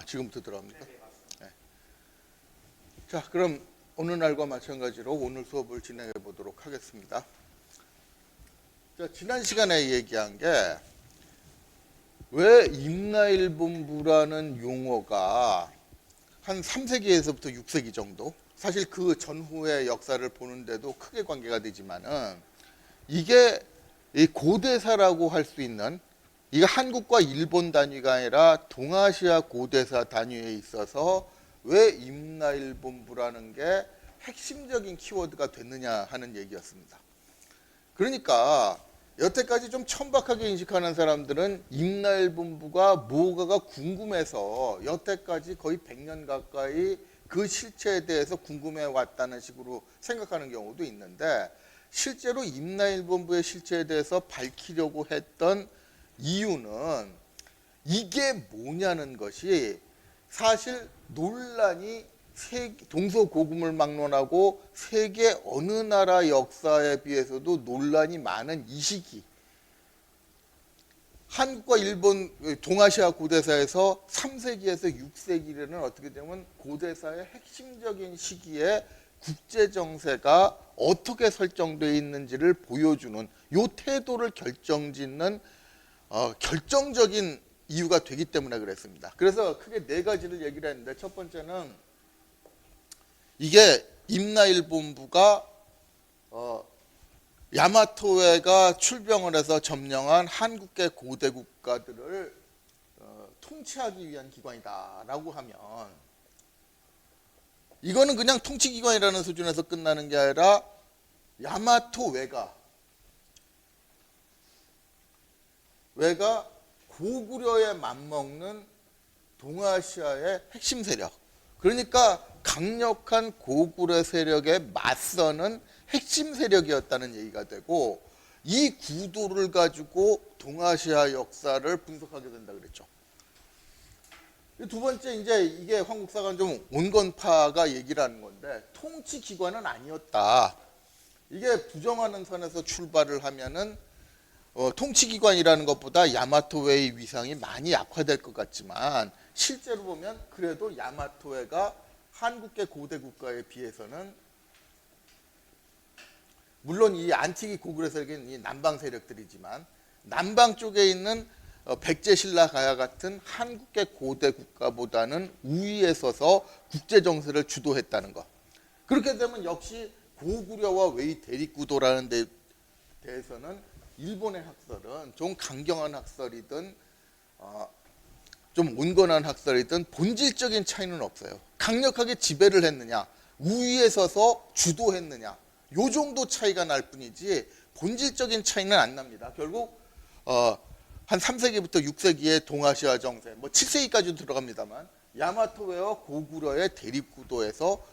지금부터 들어갑니까? 네. 자, 그럼 어느 날과 마찬가지로 오늘 수업을 진행해 보도록 하겠습니다. 자, 지난 시간에 얘기한 게 왜 임나일본부라는 용어가 한 3세기에서부터 6세기 정도, 사실 그 전후의 역사를 보는데도 크게 관계가 되지만은 이게 이 고대사라고 할 수 있는, 이게 한국과 일본 단위가 아니라 동아시아 고대사 단위에 있어서 왜 임나일본부라는 게 핵심적인 키워드가 됐느냐 하는 얘기였습니다. 그러니까 여태까지 좀 천박하게 인식하는 사람들은 임나일본부가 뭐가가 궁금해서 여태까지 거의 100년 가까이 그 실체에 대해서 궁금해 왔다는 식으로 생각하는 경우도 있는데, 실제로 임나일본부의 실체에 대해서 밝히려고 했던 이유는 이게 뭐냐는 것이 사실 논란이 동서고금을 막론하고 세계 어느 나라 역사에 비해서도 논란이 많은 이 시기, 한국과 일본 동아시아 고대사에서 3세기에서 6세기는 어떻게 되면 고대사의 핵심적인 시기에 국제정세가 어떻게 설정되어 있는지를 보여주는 이 태도를 결정짓는 결정적인 이유가 되기 때문에 그랬습니다. 그래서 크게 네 가지를 얘기를 했는데, 첫 번째는 이게 임나일본부가 야마토에가 출병을 해서 점령한 한국계 고대 국가들을 통치하기 위한 기관이다라고 하면, 이거는 그냥 통치기관이라는 수준에서 끝나는 게 아니라 야마토 외가 고구려에 맞먹는 동아시아의 핵심 세력, 그러니까 강력한 고구려 세력에 맞서는 핵심 세력이었다는 얘기가 되고, 이 구도를 가지고 동아시아 역사를 분석하게 된다 그랬죠. 두 번째, 이제 이게 황국사가 좀 온건파가 얘기를 하는 건데, 통치 기관은 아니었다. 이게 부정하는 선에서 출발을 하면은 통치 기관이라는 것보다 야마토웨의 위상이 많이 약화될 것 같지만, 실제로 보면 그래도 야마토웨가 한국계 고대 국가에 비해서는, 물론 이 안티기 고구려 세력은 이 남방 세력들이지만 남방 쪽에 있는 백제신라가야 같은 한국계 고대 국가보다는 우위에 서서 국제 정세를 주도했다는 것. 그렇게 되면 역시 고구려와 웨이 대립구도라는 데 대해서는 일본의 학설은 좀 강경한 학설이든 좀 온건한 학설이든 본질적인 차이는 없어요. 강력하게 지배를 했느냐, 우위에 서서 주도했느냐, 요 정도 차이가 날 뿐이지 본질적인 차이는 안 납니다. 결국 한 3세기부터 6세기의 동아시아 정세, 뭐 7세기까지도 들어갑니다만, 야마토웨와 고구려의 대립구도에서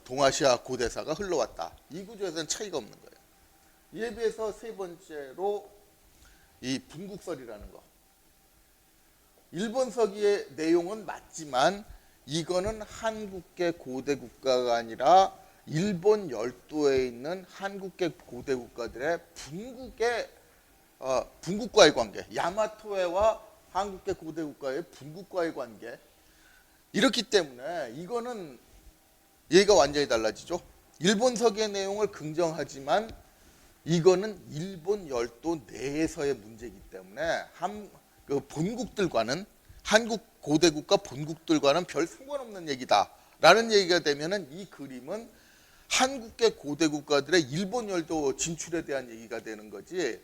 동아시아 고대사가 흘러왔다. 이 구조에서는 차이가 없는 거예요. 이에 비해서 세 번째로 이 분국설이라는 거. 일본 서기의 내용은 맞지만 이거는 한국계 고대 국가가 아니라 일본 열도에 있는 한국계 고대 국가들의 분국과의 관계, 야마토에와 한국계 고대 국가의 분국과의 관계. 이렇기 때문에 이거는 얘기가 완전히 달라지죠. 일본 서기의 내용을 긍정하지만 이거는 일본 열도 내에서의 문제이기 때문에 그 본국들과는, 한국 고대 국가 본국들과는 별 상관없는 얘기다라는 얘기가 되면은 이 그림은 한국계 고대 국가들의 일본 열도 진출에 대한 얘기가 되는 거지,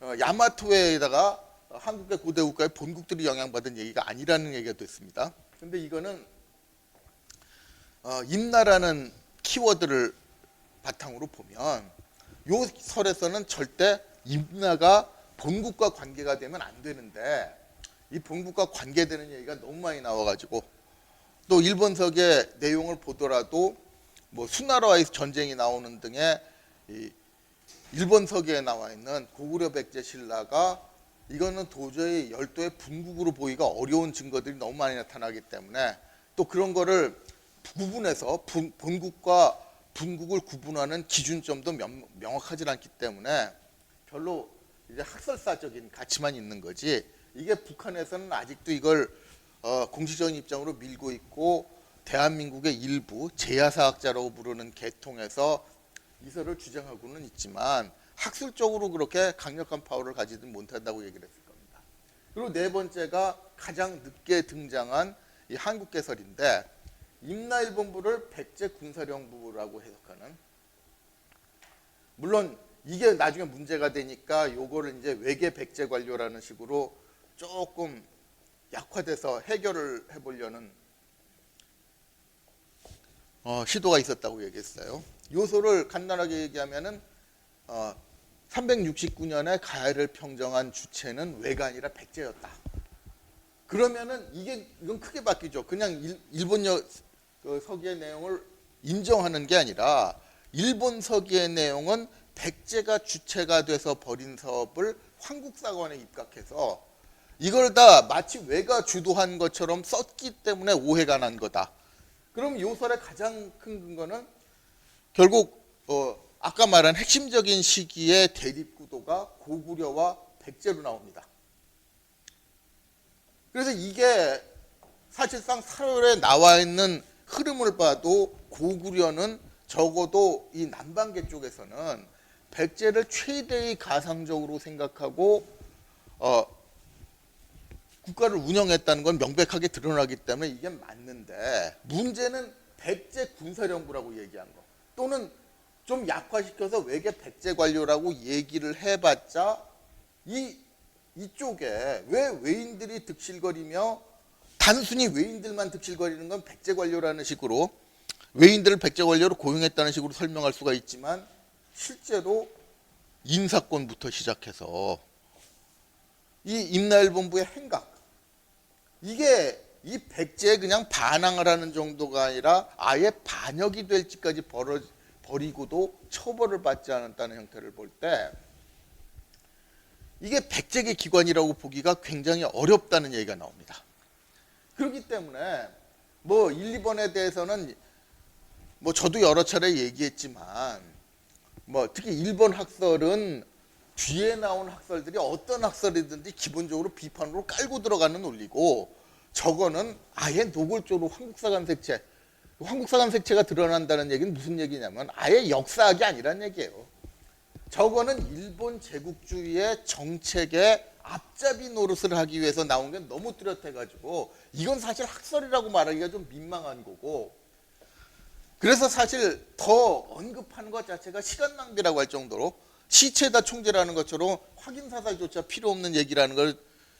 야마토에다가 한국계 고대 국가의 본국들이 영향받은 얘기가 아니라는 얘기가 됐습니다. 근데 이거는 임나라는 키워드를 바탕으로 보면 요 설에서는 절대 임나가 본국과 관계가 되면 안 되는데, 이 본국과 관계되는 얘기가 너무 많이 나와가지고, 또 일본석의 내용을 보더라도 뭐 수나라와의 전쟁이 나오는 등의 이 일본석에 나와 있는 고구려 백제 신라가 이거는 도저히 열도의 분국으로 보기가 어려운 증거들이 너무 많이 나타나기 때문에, 또 그런 거를 구분해서 본국과 분국을 구분하는 기준점도 명확하지 않기 때문에 별로 이제 학설사적인 가치만 있는 거지, 이게 북한에서는 아직도 이걸 공식적인 입장으로 밀고 있고 대한민국의 일부 제야사학자라고 부르는 계통에서 이설을 주장하고는 있지만 학술적으로 그렇게 강력한 파워를 가지든 못한다고 얘기를 했을 겁니다. 그리고 네 번째가 가장 늦게 등장한 이 한국개설인데 임나일본부를 백제군사령부라고 해석하는, 물론 이게 나중에 문제가 되니까 요거를 이제 외계 백제관료라는 식으로 조금 약화돼서 해결을 해보려는 시도가 있었다고 얘기했어요. 요소를 간단하게 얘기하면은 369년에 가야를 평정한 주체는 외가 아니라 백제였다. 그러면은 이건 크게 바뀌죠. 그냥 일본 서기의 내용을 인정하는 게 아니라 일본 서기의 내용은 백제가 주체가 돼서 벌인 사업을 황국사관에 입각해서 이걸 다 마치 외가 주도한 것처럼 썼기 때문에 오해가 난 거다. 그럼 요설의 가장 큰 근거는 결국 아까 말한 핵심적인 시기의 대립구도가 고구려와 백제로 나옵니다. 그래서 이게 사실상 사설에 나와 있는 흐름을 봐도 고구려는 적어도 이 남방계 쪽에서는 백제를 최대의 가상적으로 생각하고 국가를 운영했다는 건 명백하게 드러나기 때문에 이게 맞는데, 문제는 백제 군사령부라고 얘기한 거, 또는 좀 약화시켜서 외계 백제 관료라고 얘기를 해봤자 이쪽에 왜 외인들이 득실거리며 단순히 외인들만 득실거리는 건 백제 관료라는 식으로 외인들을 백제 관료로 고용했다는 식으로 설명할 수가 있지만, 실제로 인사권부터 시작해서 이 임나일본부의 행각, 이게 이 백제에 그냥 반항을 하는 정도가 아니라 아예 반역이 될지까지 버리고도 처벌을 받지 않았다는 형태를 볼 때 이게 백제계 기관이라고 보기가 굉장히 어렵다는 얘기가 나옵니다. 그렇기 때문에 뭐 1, 2번에 대해서는 뭐 저도 여러 차례 얘기했지만 뭐 특히 일본 학설은 뒤에 나온 학설들이 어떤 학설이든지 기본적으로 비판으로 깔고 들어가는 논리고, 저거는 아예 노골적으로 황국사관 색채가 드러난다는 얘기는 무슨 얘기냐면 아예 역사학이 아니란 얘기예요. 저거는 일본 제국주의의 정책의 앞잡이 노릇을 하기 위해서 나온 게 너무 뚜렷해가지고 이건 사실 학설이라고 말하기가 좀 민망한 거고, 그래서 사실 더 언급하는 것 자체가 시간 낭비라고 할 정도로 시체다 총재라는 것처럼 확인 사살조차 필요 없는 얘기라는 걸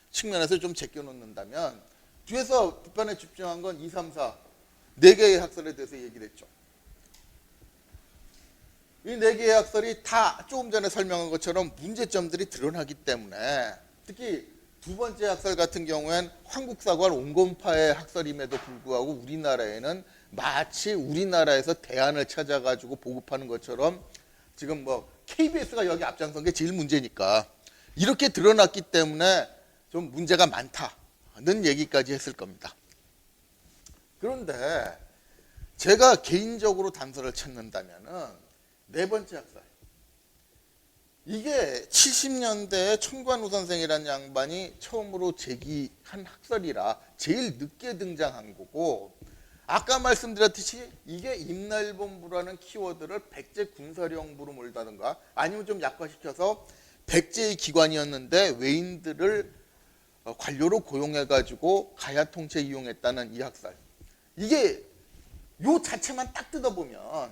측면에서 좀 제껴놓는다면, 뒤에서 비판에 집중한 건 2, 3, 4 4개의 학설에 대해서 얘기를 했죠. 이 4개의 학설이 다 조금 전에 설명한 것처럼 문제점들이 드러나기 때문에, 특히 두 번째 학설 같은 경우엔 황국사관 온건파의 학설임에도 불구하고 우리나라에는 마치 우리나라에서 대안을 찾아가지고 보급하는 것처럼 지금 뭐 KBS가 여기 앞장선 게 제일 문제니까 이렇게 드러났기 때문에 좀 문제가 많다는 얘기까지 했을 겁니다. 그런데 제가 개인적으로 단서를 찾는다면은 네 번째 학설, 이게 70년대에 천관우 선생이라는 양반이 처음으로 제기한 학설이라 제일 늦게 등장한 거고, 아까 말씀드렸듯이 이게 임나일본부라는 키워드를 백제 군사령부로 몰다든가 아니면 좀 약화시켜서 백제의 기관이었는데 외인들을 관료로 고용해가지고 가야 통째 이용했다는 이 학설, 이게 요 자체만 딱 뜯어보면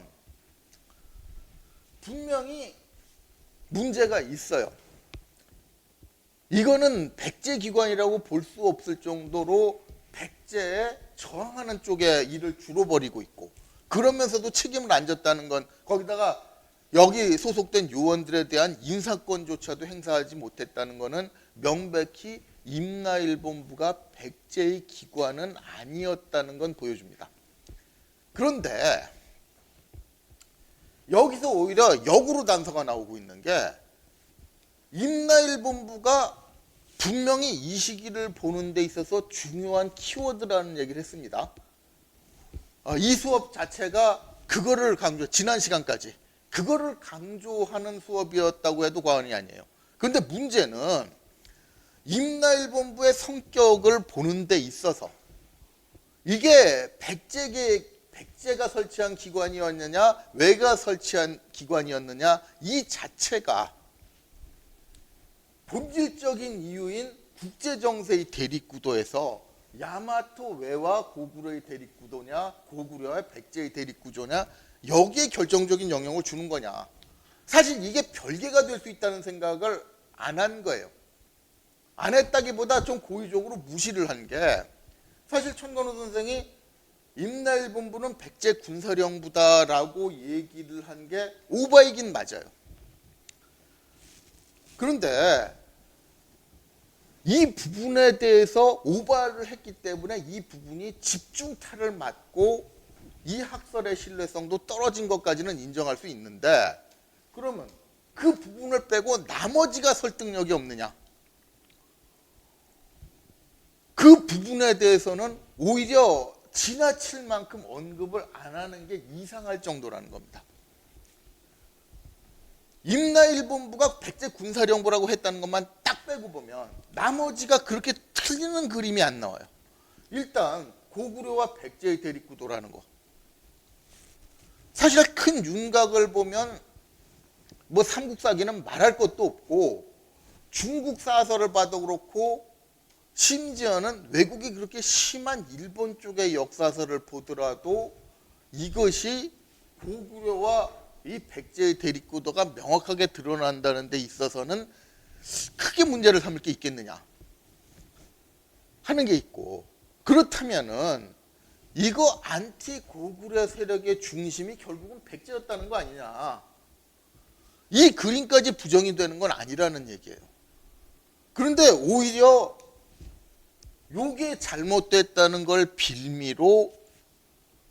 분명히 문제가 있어요. 이거는 백제 기관이라고 볼 수 없을 정도로 백제에 저항하는 쪽에 일을 주로 벌이고 있고, 그러면서도 책임을 안 졌다는 건, 거기다가 여기 소속된 요원들에 대한 인사권조차도 행사하지 못했다는 거는 명백히 임나일본부가 백제의 기관은 아니었다는 건 보여줍니다. 그런데 여기서 오히려 역으로 단서가 나오고 있는 게, 임나일본부가 분명히 이 시기를 보는 데 있어서 중요한 키워드라는 얘기를 했습니다. 이 수업 자체가 그거를 지난 시간까지 그거를 강조하는 수업이었다고 해도 과언이 아니에요. 그런데 문제는 임나일본부의 성격을 보는 데 있어서 이게 백제가 설치한 기관이었느냐, 왜가 설치한 기관이었느냐, 이 자체가 본질적인 이유인 국제정세의 대립구도에서 야마토 왜와 고구려의 대립구도냐, 고구려와 백제의 대립구조냐, 여기에 결정적인 영향을 주는 거냐. 사실 이게 별개가 될 수 있다는 생각을 안 한 거예요. 안 했다기보다 좀 고의적으로 무시를 한 게, 사실 천건호 선생이 임나일본부는 백제 군사령부다라고 얘기를 한 게 오바이긴 맞아요. 그런데 이 부분에 대해서 오바를 했기 때문에 이 부분이 집중타를 맞고 이 학설의 신뢰성도 떨어진 것까지는 인정할 수 있는데, 그러면 그 부분을 빼고 나머지가 설득력이 없느냐? 그 부분에 대해서는 오히려 지나칠 만큼 언급을 안 하는 게 이상할 정도라는 겁니다. 임나일본부가 백제 군사령부라고 했다는 것만 딱 빼고 보면 나머지가 그렇게 틀리는 그림이 안 나와요. 일단 고구려와 백제의 대립구도라는 거. 사실 큰 윤곽을 보면 뭐 삼국사기는 말할 것도 없고, 중국 사설을 봐도 그렇고, 심지어는 외국이 그렇게 심한 일본 쪽의 역사서를 보더라도 이것이 고구려와 이 백제의 대립구도가 명확하게 드러난다는 데 있어서는 크게 문제를 삼을 게 있겠느냐 하는 게 있고, 그렇다면은 이거 안티 고구려 세력의 중심이 결국은 백제였다는 거 아니냐. 이 그림까지 부정이 되는 건 아니라는 얘기예요. 그런데 오히려 요게 잘못됐다는 걸 빌미로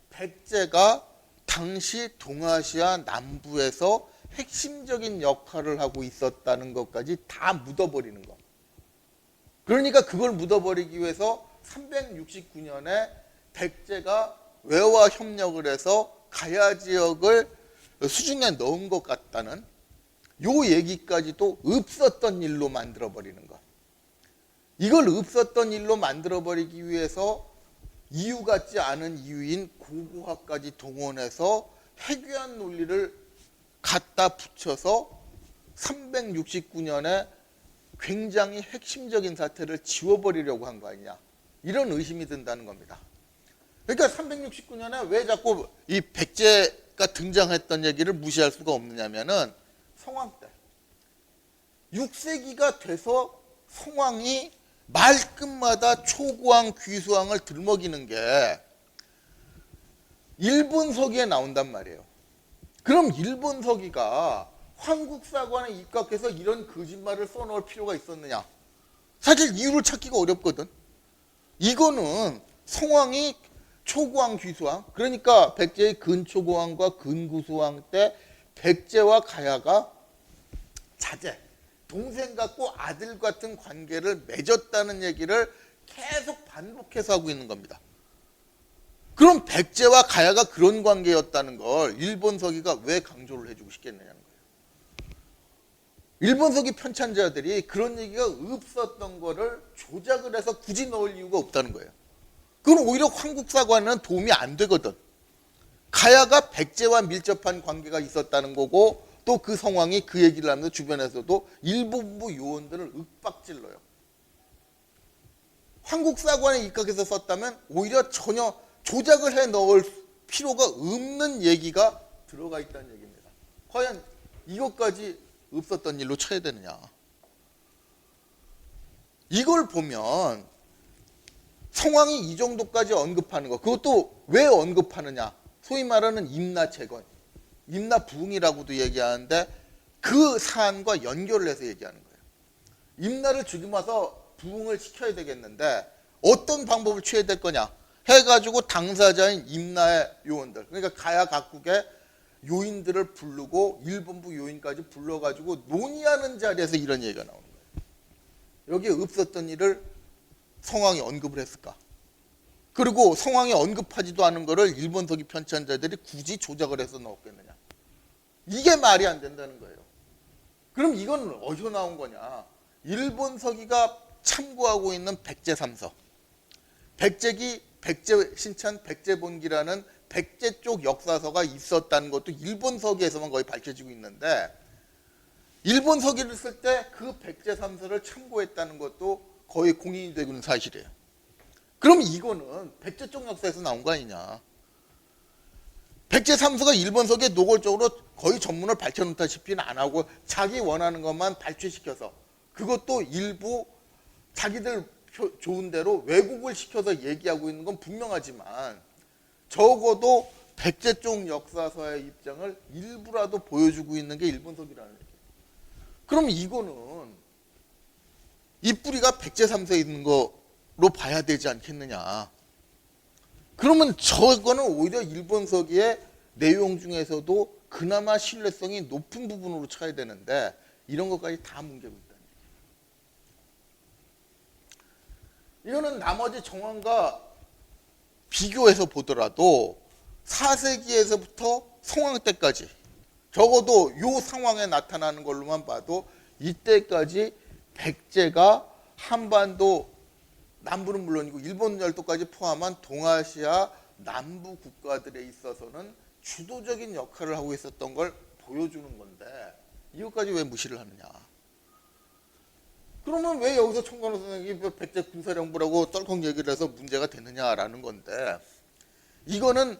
백제가 당시 동아시아 남부에서 핵심적인 역할을 하고 있었다는 것까지 다 묻어버리는 거. 그러니까 그걸 묻어버리기 위해서 369년에 백제가 왜와 협력을 해서 가야 지역을 수중에 넣은 것 같다는 요 얘기까지도 없었던 일로 만들어버리는 것. 이걸 없었던 일로 만들어버리기 위해서 이유 같지 않은 이유인 고고학까지 동원해서 해괴한 논리를 갖다 붙여서 369년에 굉장히 핵심적인 사태를 지워버리려고 한 거 아니냐. 이런 의심이 든다는 겁니다. 그러니까 369년에 왜 자꾸 이 백제가 등장했던 얘기를 무시할 수가 없느냐면은 성왕 때 6세기가 돼서 성왕이 말끝마다 초고왕, 귀수왕을 들먹이는 게 일본 서기에 나온단 말이에요. 그럼 일본 서기가 황국사관에 입각해서 이런 거짓말을 써놓을 필요가 있었느냐? 사실 이유를 찾기가 어렵거든. 이거는 성왕이 초고왕, 귀수왕, 그러니까 백제의 근초고왕과 근구수왕 때 백제와 가야가 자제, 동생 같고 아들 같은 관계를 맺었다는 얘기를 계속 반복해서 하고 있는 겁니다. 그럼 백제와 가야가 그런 관계였다는 걸 일본 서기가 왜 강조를 해주고 싶겠느냐는 거예요. 일본 서기 편찬자들이 그런 얘기가 없었던 거를 조작을 해서 굳이 넣을 이유가 없다는 거예요. 그건 오히려 황국사관은 도움이 안 되거든. 가야가 백제와 밀접한 관계가 있었다는 거고, 또 그 성왕이 그 얘기를 하면서 주변에서도 일본부 요원들을 윽박질러요. 황국사관에 입각해서 썼다면 오히려 전혀 조작을 해 넣을 필요가 없는 얘기가 들어가 있다는 얘기입니다. 과연 이것까지 없었던 일로 쳐야 되느냐. 이걸 보면 성왕이 이 정도까지 언급하는 거, 그것도 왜 언급하느냐. 소위 말하는 임나재건, 임나부흥이라고도 얘기하는데 그 사안과 연결을 해서 얘기하는 거예요. 임나를 죽이고 와서 부흥을 시켜야 되겠는데 어떤 방법을 취해야 될 거냐 해가지고 당사자인 임나의 요원들, 그러니까 가야 각국의 요인들을 부르고 일본부 요인까지 불러가지고 논의하는 자리에서 이런 얘기가 나오는 거예요. 여기에 없었던 일을 성왕이 언급을 했을까? 그리고 성왕이 언급하지도 않은 거를 일본 서기 편찬자들이 굳이 조작을 해서 넣었겠느냐. 이게 말이 안 된다는 거예요. 그럼 이건 어디서 나온 거냐. 일본 서기가 참고하고 있는 백제 3서, 백제기 백제 신천 백제본기라는 백제 쪽 역사서가 있었다는 것도 일본 서기에서만 거의 밝혀지고 있는데, 일본 서기를 쓸 때 그 백제 삼서를 참고했다는 것도 거의 공인이 되고 있는 사실이에요. 그럼 이거는 백제 쪽 역사에서 나온 거 아니냐. 백제 삼서가 일본 서기에 노골적으로 거의 전문을 밝혀놓다시피는 안 하고 자기 원하는 것만 발췌시켜서, 그것도 일부 자기들 좋은 대로 왜곡을 시켜서 얘기하고 있는 건 분명하지만, 적어도 백제 쪽 역사서의 입장을 일부라도 보여주고 있는 게 일본 서기라는 얘기예요. 그럼 이거는 이 뿌리가 백제 삼서에 있는 거로 봐야 되지 않겠느냐. 그러면 저거는 오히려 일본 서기의 내용 중에서도 그나마 신뢰성이 높은 부분으로 쳐야 되는데, 이런 것까지 다 뭉개고 있다는 얘기예요. 이거는 나머지 정황과 비교해서 보더라도 4세기에서부터 성황 때까지, 적어도 이 상황에 나타나는 걸로만 봐도 이때까지 백제가 한반도 남부는 물론이고 일본 열도까지 포함한 동아시아 남부 국가들에 있어서는 주도적인 역할을 하고 있었던 걸 보여주는 건데, 이것까지 왜 무시를 하느냐. 그러면 왜 여기서 천관호 선생님이 백제 군사령부라고 떨컥 얘기를 해서 문제가 되느냐라는 건데, 이거는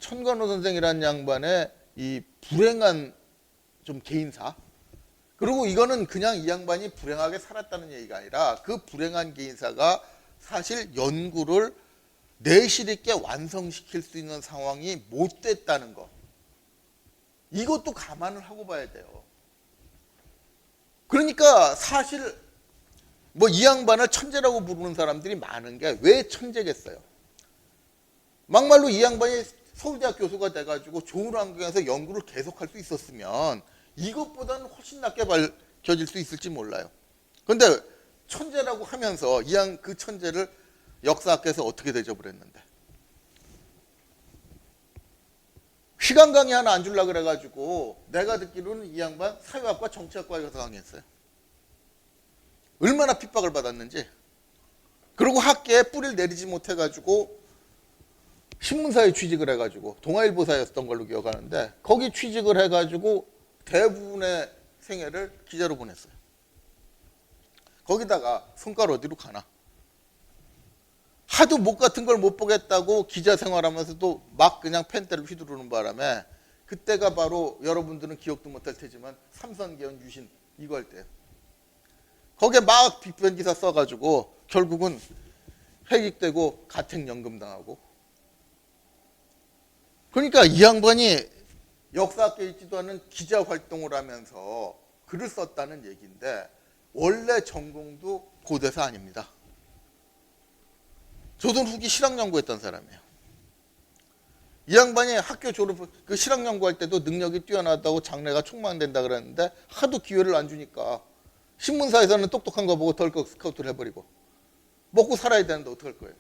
천관호 선생이라는 양반의 이 불행한 좀 개인사, 그리고 이거는 그냥 이 양반이 불행하게 살았다는 얘기가 아니라 그 불행한 개인사가 사실 연구를 내실 있게 완성시킬 수 있는 상황이 못 됐다는 거, 이것도 감안을 하고 봐야 돼요. 그러니까 사실 뭐 이 양반을 천재라고 부르는 사람들이 많은 게 왜 천재겠어요. 막말로 이 양반이 서울대학 교수가 돼가지고 좋은 환경에서 연구를 계속할 수 있었으면 이것보다는 훨씬 낫게 밝혀질 수 있을지 몰라요. 그런데 천재라고 하면서 그 천재를 역사학계에서 어떻게 대접을 했는데, 시간 강의 하나 안 주려고 그래가지고 내가 듣기로는 이 양반 사회학과 정치학과에 가서 강의했어요. 얼마나 핍박을 받았는지. 그리고 학계에 뿌리를 내리지 못해가지고 신문사에 취직을 해가지고, 동아일보사였던 걸로 기억하는데 거기 취직을 해가지고 대부분의 생애를 기자로 보냈어요. 거기다가 손가락 어디로 가나. 하도 목 같은 걸 못 보겠다고 기자 생활하면서도 막 그냥 펜대를 휘두르는 바람에, 그때가 바로 여러분들은 기억도 못할 테지만 삼선개헌 유신 이거 할 때예요. 거기에 막 비편 기사 써가지고 결국은 회직되고 가택연금 당하고. 그러니까 이 양반이 역사학계에 있지도 않은 기자 활동을 하면서 글을 썼다는 얘기인데, 원래 전공도 고대사 아닙니다. 조선 후기 실학 연구했던 사람이에요. 이 양반이 학교 그 실학 연구할 때도 능력이 뛰어나다고 장래가 촉망된다 그랬는데, 하도 기회를 안 주니까 신문사에서는 똑똑한 거 보고 덜컥 스카우트를 해버리고, 먹고 살아야 되는데 어떡할 거예요.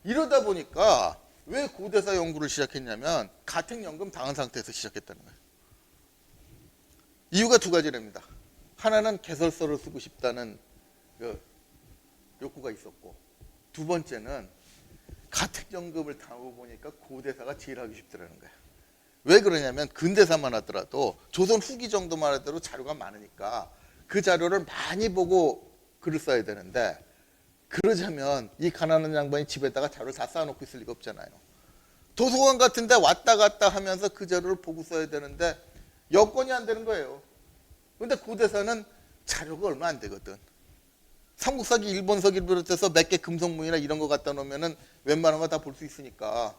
이러다 보니까 왜 고대사 연구를 시작했냐면 가택연금 당한 상태에서 시작했다는 거예요. 이유가 두 가지랍니다. 하나는 개설서를 쓰고 싶다는 그 욕구가 있었고, 두 번째는 가택연금을 당하고 보니까 고대사가 제일 하기 쉽더라는 거예요. 왜 그러냐면 근대사만 하더라도 조선 후기 정도만 하더라도 자료가 많으니까 그 자료를 많이 보고 글을 써야 되는데, 그러자면 이 가난한 양반이 집에다가 자료를 다 쌓아놓고 있을 리가 없잖아요. 도서관 같은 데 왔다 갔다 하면서 그 자료를 보고 써야 되는데 여건이 안 되는 거예요. 근데 고대사는 자료가 얼마 안 되거든. 삼국사기, 일본서기를 비롯해서 몇 개 금속문이나 이런 거 갖다 놓으면은 웬만한 거 다 볼 수 있으니까,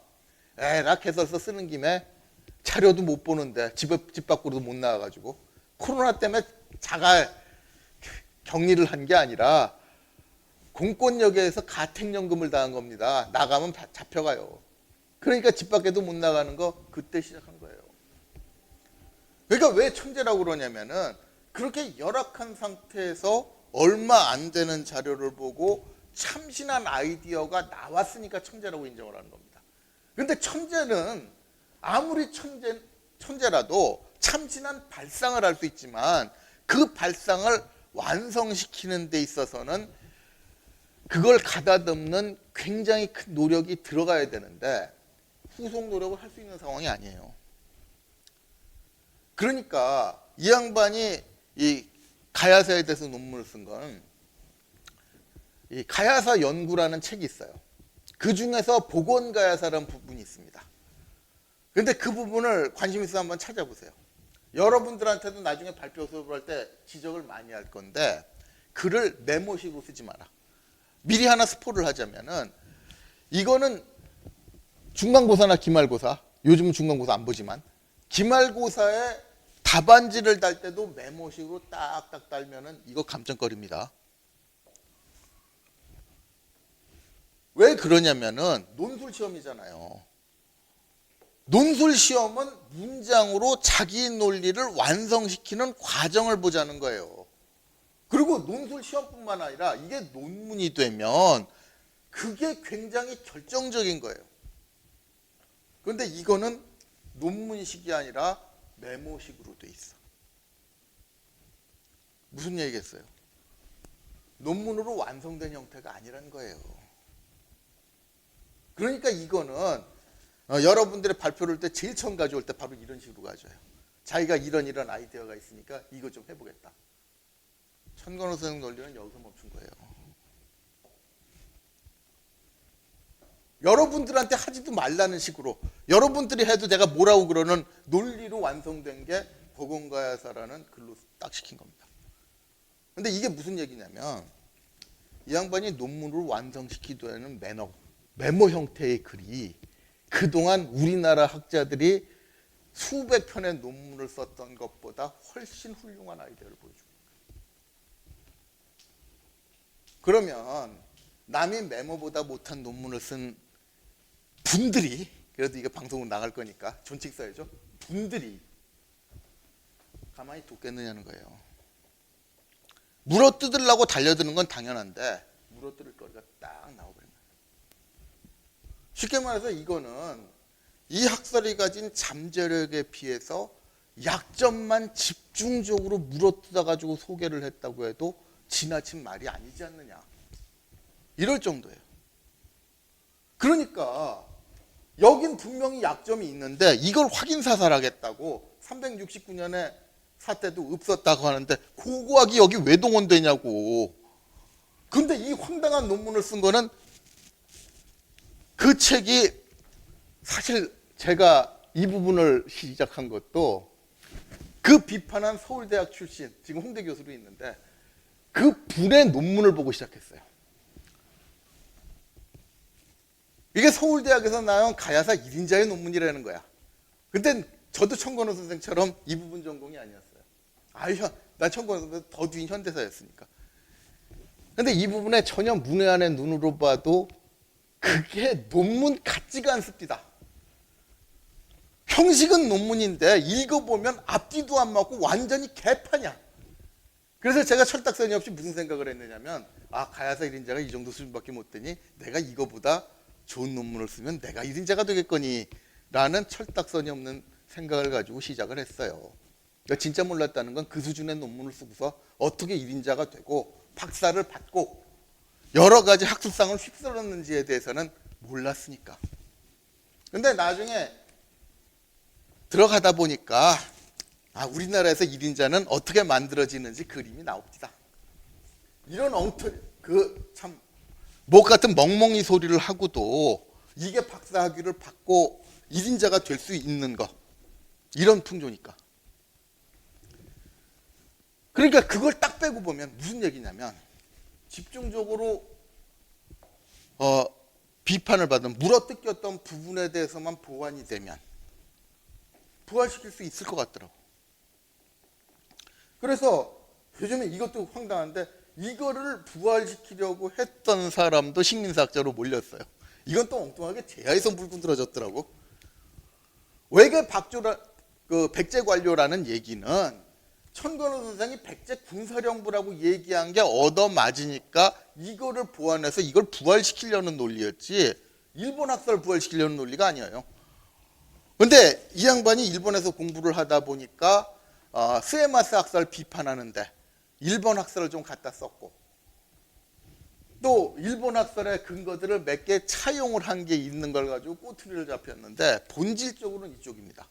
나 개설서 쓰는 김에 자료도 못 보는데 집 밖으로도 못 나와가지고, 코로나 때문에 자가 격리를 한 게 아니라 공권력에서 가택연금을 당한 겁니다. 나가면 잡혀가요. 그러니까 집 밖에도 못 나가는 거 그때 시작한 거예요. 그러니까 왜 천재라고 그러냐면은 그렇게 열악한 상태에서 얼마 안 되는 자료를 보고 참신한 아이디어가 나왔으니까 천재라고 인정을 하는 겁니다. 근데 천재는 아무리 천재라도 참신한 발상을 할 수 있지만 그 발상을 완성시키는 데 있어서는 그걸 가다듬는 굉장히 큰 노력이 들어가야 되는데 후속 노력을 할 수 있는 상황이 아니에요. 그러니까 이 양반이 이 가야사에 대해서 논문을 쓴 건 이 가야사 연구라는 책이 있어요. 그 중에서 보건가야사라는 부분이 있습니다. 근데 그 부분을 관심 있어 한번 찾아보세요. 여러분들한테도 나중에 발표 수업을 할 때 지적을 많이 할 건데 글을 메모식으로 쓰지 마라. 미리 하나 스포를 하자면은 이거는 중간고사나 기말고사, 요즘은 중간고사 안 보지만 기말고사에 답안지를 달 때도 메모식으로 딱딱 달면은 이거 감점거리입니다. 왜 그러냐면은 논술 시험이잖아요. 논술 시험은 문장으로 자기 논리를 완성시키는 과정을 보자는 거예요. 그리고 논술 시험뿐만 아니라 이게 논문이 되면 그게 굉장히 결정적인 거예요. 그런데 이거는 논문식이 아니라 메모식으로 돼 있어. 무슨 얘기겠어요? 논문으로 완성된 형태가 아니라는 거예요. 그러니까 이거는 여러분들의 발표를 할 때 제일 처음 가져올 때 바로 이런 식으로 가져요. 자기가 이런 아이디어가 있으니까 이거 좀 해보겠다. 천건호 선생 논리는 여기서 멈춘 거예요. 여러분들한테 하지도 말라는 식으로 여러분들이 해도 내가 뭐라고 그러는 논리로 완성된 게 보건가야사라는 글로 딱 시킨 겁니다. 근데 이게 무슨 얘기냐면 이 양반이 논문으로 완성시키기에는 메모 형태의 글이 그동안 우리나라 학자들이 수백 편의 논문을 썼던 것보다 훨씬 훌륭한 아이디어를 보여줍니다. 그러면 남이 메모보다 못한 논문을 쓴 분들이, 그래도 이게 방송으로 나갈 거니까 존칭 써야죠. 분들이 가만히 뒀겠느냐는 거예요. 물어뜯으려고 달려드는 건 당연한데 물어뜯을 거리가 딱 나오버립니다. 쉽게 말해서 이거는 이 학설이 가진 잠재력에 비해서 약점만 집중적으로 물어뜯어가지고 소개를 했다고 해도 지나친 말이 아니지 않느냐. 이럴 정도예요. 그러니까 여긴 분명히 약점이 있는데 이걸 확인사살하겠다고 369년에 사태도 없었다고 하는데 고고학이 여기 왜 동원되냐고. 근데 이 황당한 논문을 쓴 거는 그 책이 사실 제가 이 부분을 시작한 것도 그 비판한 서울대학 출신, 지금 홍대 교수로 있는데 그 분의 논문을 보고 시작했어요. 이게 서울대학에서 나온 가야사 1인자의 논문이라는 거야. 근데 저도 천건호 선생처럼 이 부분 전공이 아니었어요. 난 천건호 선생 더 뒤인 현대사였으니까. 근데 이 부분에 전혀 문외한의 눈으로 봐도 그게 논문 같지가 않습니다. 형식은 논문인데 읽어보면 앞뒤도 안 맞고 완전히 개판이야. 그래서 제가 철딱서니 없이 무슨 생각을 했느냐면 가야사 1인자가 이 정도 수준밖에 못 되니 내가 이거보다 좋은 논문을 쓰면 내가 1인자가 되겠거니 라는 철딱서니 없는 생각을 가지고 시작을 했어요. 그러니까 진짜 몰랐다는 건 그 수준의 논문을 쓰고서 어떻게 1인자가 되고 박사를 받고 여러 가지 학술상을 휩쓸었는지에 대해서는 몰랐으니까. 근데 나중에 들어가다 보니까 우리나라에서 1인자는 어떻게 만들어지는지 그림이 나옵니다. 이런 참 목 같은 멍멍이 소리를 하고도 이게 박사학위를 받고 1인자가 될 수 있는 거, 이런 풍조니까. 그러니까 그걸 딱 빼고 보면 무슨 얘기냐면 집중적으로 비판을 받은 물어뜯겼던 부분에 대해서만 보완이 되면 부활시킬 수 있을 것 같더라고. 그래서 요즘에 이것도 황당한데 이거를 부활시키려고 했던 사람도 식민사학자로 몰렸어요. 이건 또 엉뚱하게 제야에서 물고 들어졌더라고. 외계 백제관료라는 얘기는 천건호 선생이 백제 군사령부라고 얘기한 게 얻어맞으니까 이거를 보완해서 이걸 부활시키려는 논리였지 일본 학설 부활시키려는 논리가 아니에요. 근데 이 양반이 일본에서 공부를 하다 보니까 스에마스 학설 비판하는데 일본 학설을 좀 갖다 썼고 또 일본 학설의 근거들을 몇 개 차용을 한 게 있는 걸 가지고 꼬투리를 잡혔는데 본질적으로는 이쪽입니다.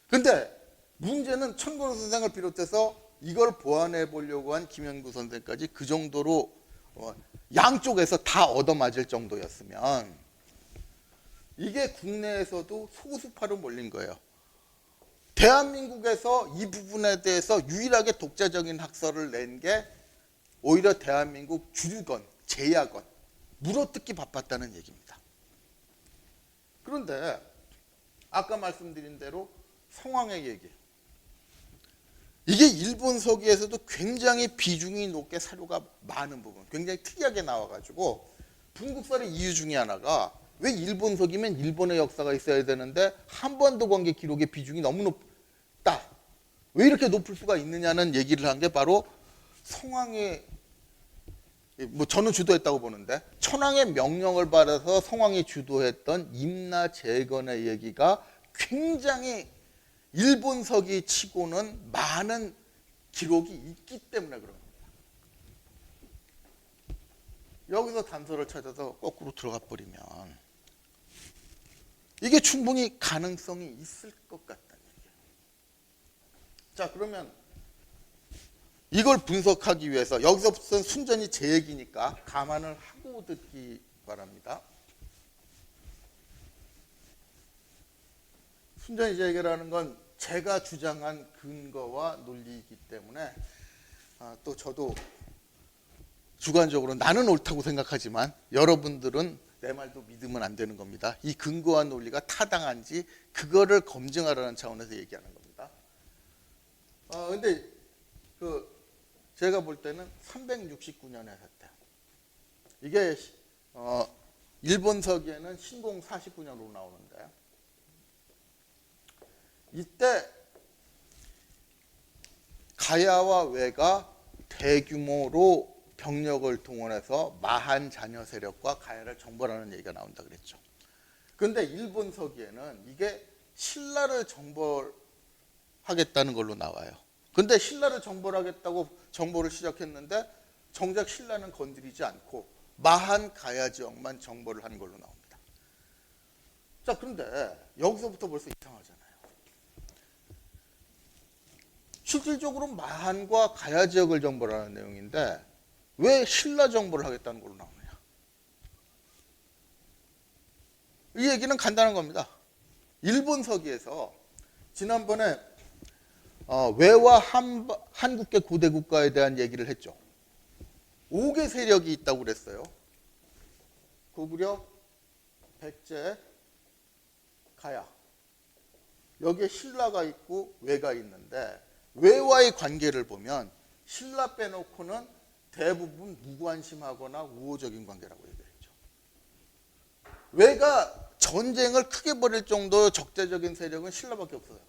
근데 문제는 천근호 선생을 비롯해서 이걸 보완해 보려고 한 김현구 선생까지 그 정도로 양쪽에서 다 얻어맞을 정도였으면 이게 국내에서도 소수파로 몰린 거예요. 대한민국에서 이 부분에 대해서 유일하게 독자적인 학설을 낸 게 오히려 대한민국 주류건, 제야건, 물어뜯기 바빴다는 얘기입니다. 그런데 아까 말씀드린 대로 성황의 얘기, 이게 일본 서기에서도 굉장히 비중이 높게 사료가 많은 부분, 굉장히 특이하게 나와가지고 분국설의 이유 중에 하나가 왜 일본 서기면 일본의 역사가 있어야 되는데 한반도 관계 기록의 비중이 너무 높다, 왜 이렇게 높을 수가 있느냐는 얘기를 한 게 바로 성황의, 저는 주도했다고 보는데 천황의 명령을 받아서 성황이 주도했던 임나재건의 얘기가 굉장히 일본 서기 치고는 많은 기록이 있기 때문에 그런 겁니다. 여기서 단서를 찾아서 거꾸로 들어가 버리면 이게 충분히 가능성이 있을 것 같다는 얘기예요. 자, 그러면 이걸 분석하기 위해서 여기서부터는 순전히 제 얘기니까 감안을 하고 듣기 바랍니다. 순전히 제 얘기라는 건 제가 주장한 근거와 논리이기 때문에 또 저도 주관적으로 나는 옳다고 생각하지만 여러분들은 내 말도 믿으면 안 되는 겁니다. 이 근거와 논리가 타당한지 그거를 검증하라는 차원에서 얘기하는 겁니다. 근데 제가 볼 때는 369년에 했대요. 이게 일본 서기에는 신공 49년으로 나오는데 이때 가야와 외가 대규모로 병력을 동원해서 마한 자녀 세력과 가야를 정벌하는 얘기가 나온다 그랬죠. 그런데 일본 서기에는 이게 신라를 정벌하겠다는 걸로 나와요. 근데 신라를 정벌하겠다고 정벌을 시작했는데 정작 신라는 건드리지 않고 마한 가야 지역만 정벌을 한 걸로 나옵니다. 자, 그런데 여기서부터 벌써 이상하잖아요. 실질적으로 마한과 가야 지역을 정벌하는 내용인데 왜 신라 정벌을 하겠다는 걸로 나오느냐. 이 얘기는 간단한 겁니다. 일본 서기에서 지난번에 외와 한국계 고대 국가에 대한 얘기를 했죠. 5개 세력이 있다고 그랬어요. 고구려, 백제, 가야. 여기에 신라가 있고 외가 있는데 외와의 관계를 보면 신라 빼놓고는 대부분 무관심하거나 우호적인 관계라고 얘기했죠. 외가 전쟁을 크게 벌일 정도의 적대적인 세력은 신라밖에 없어요.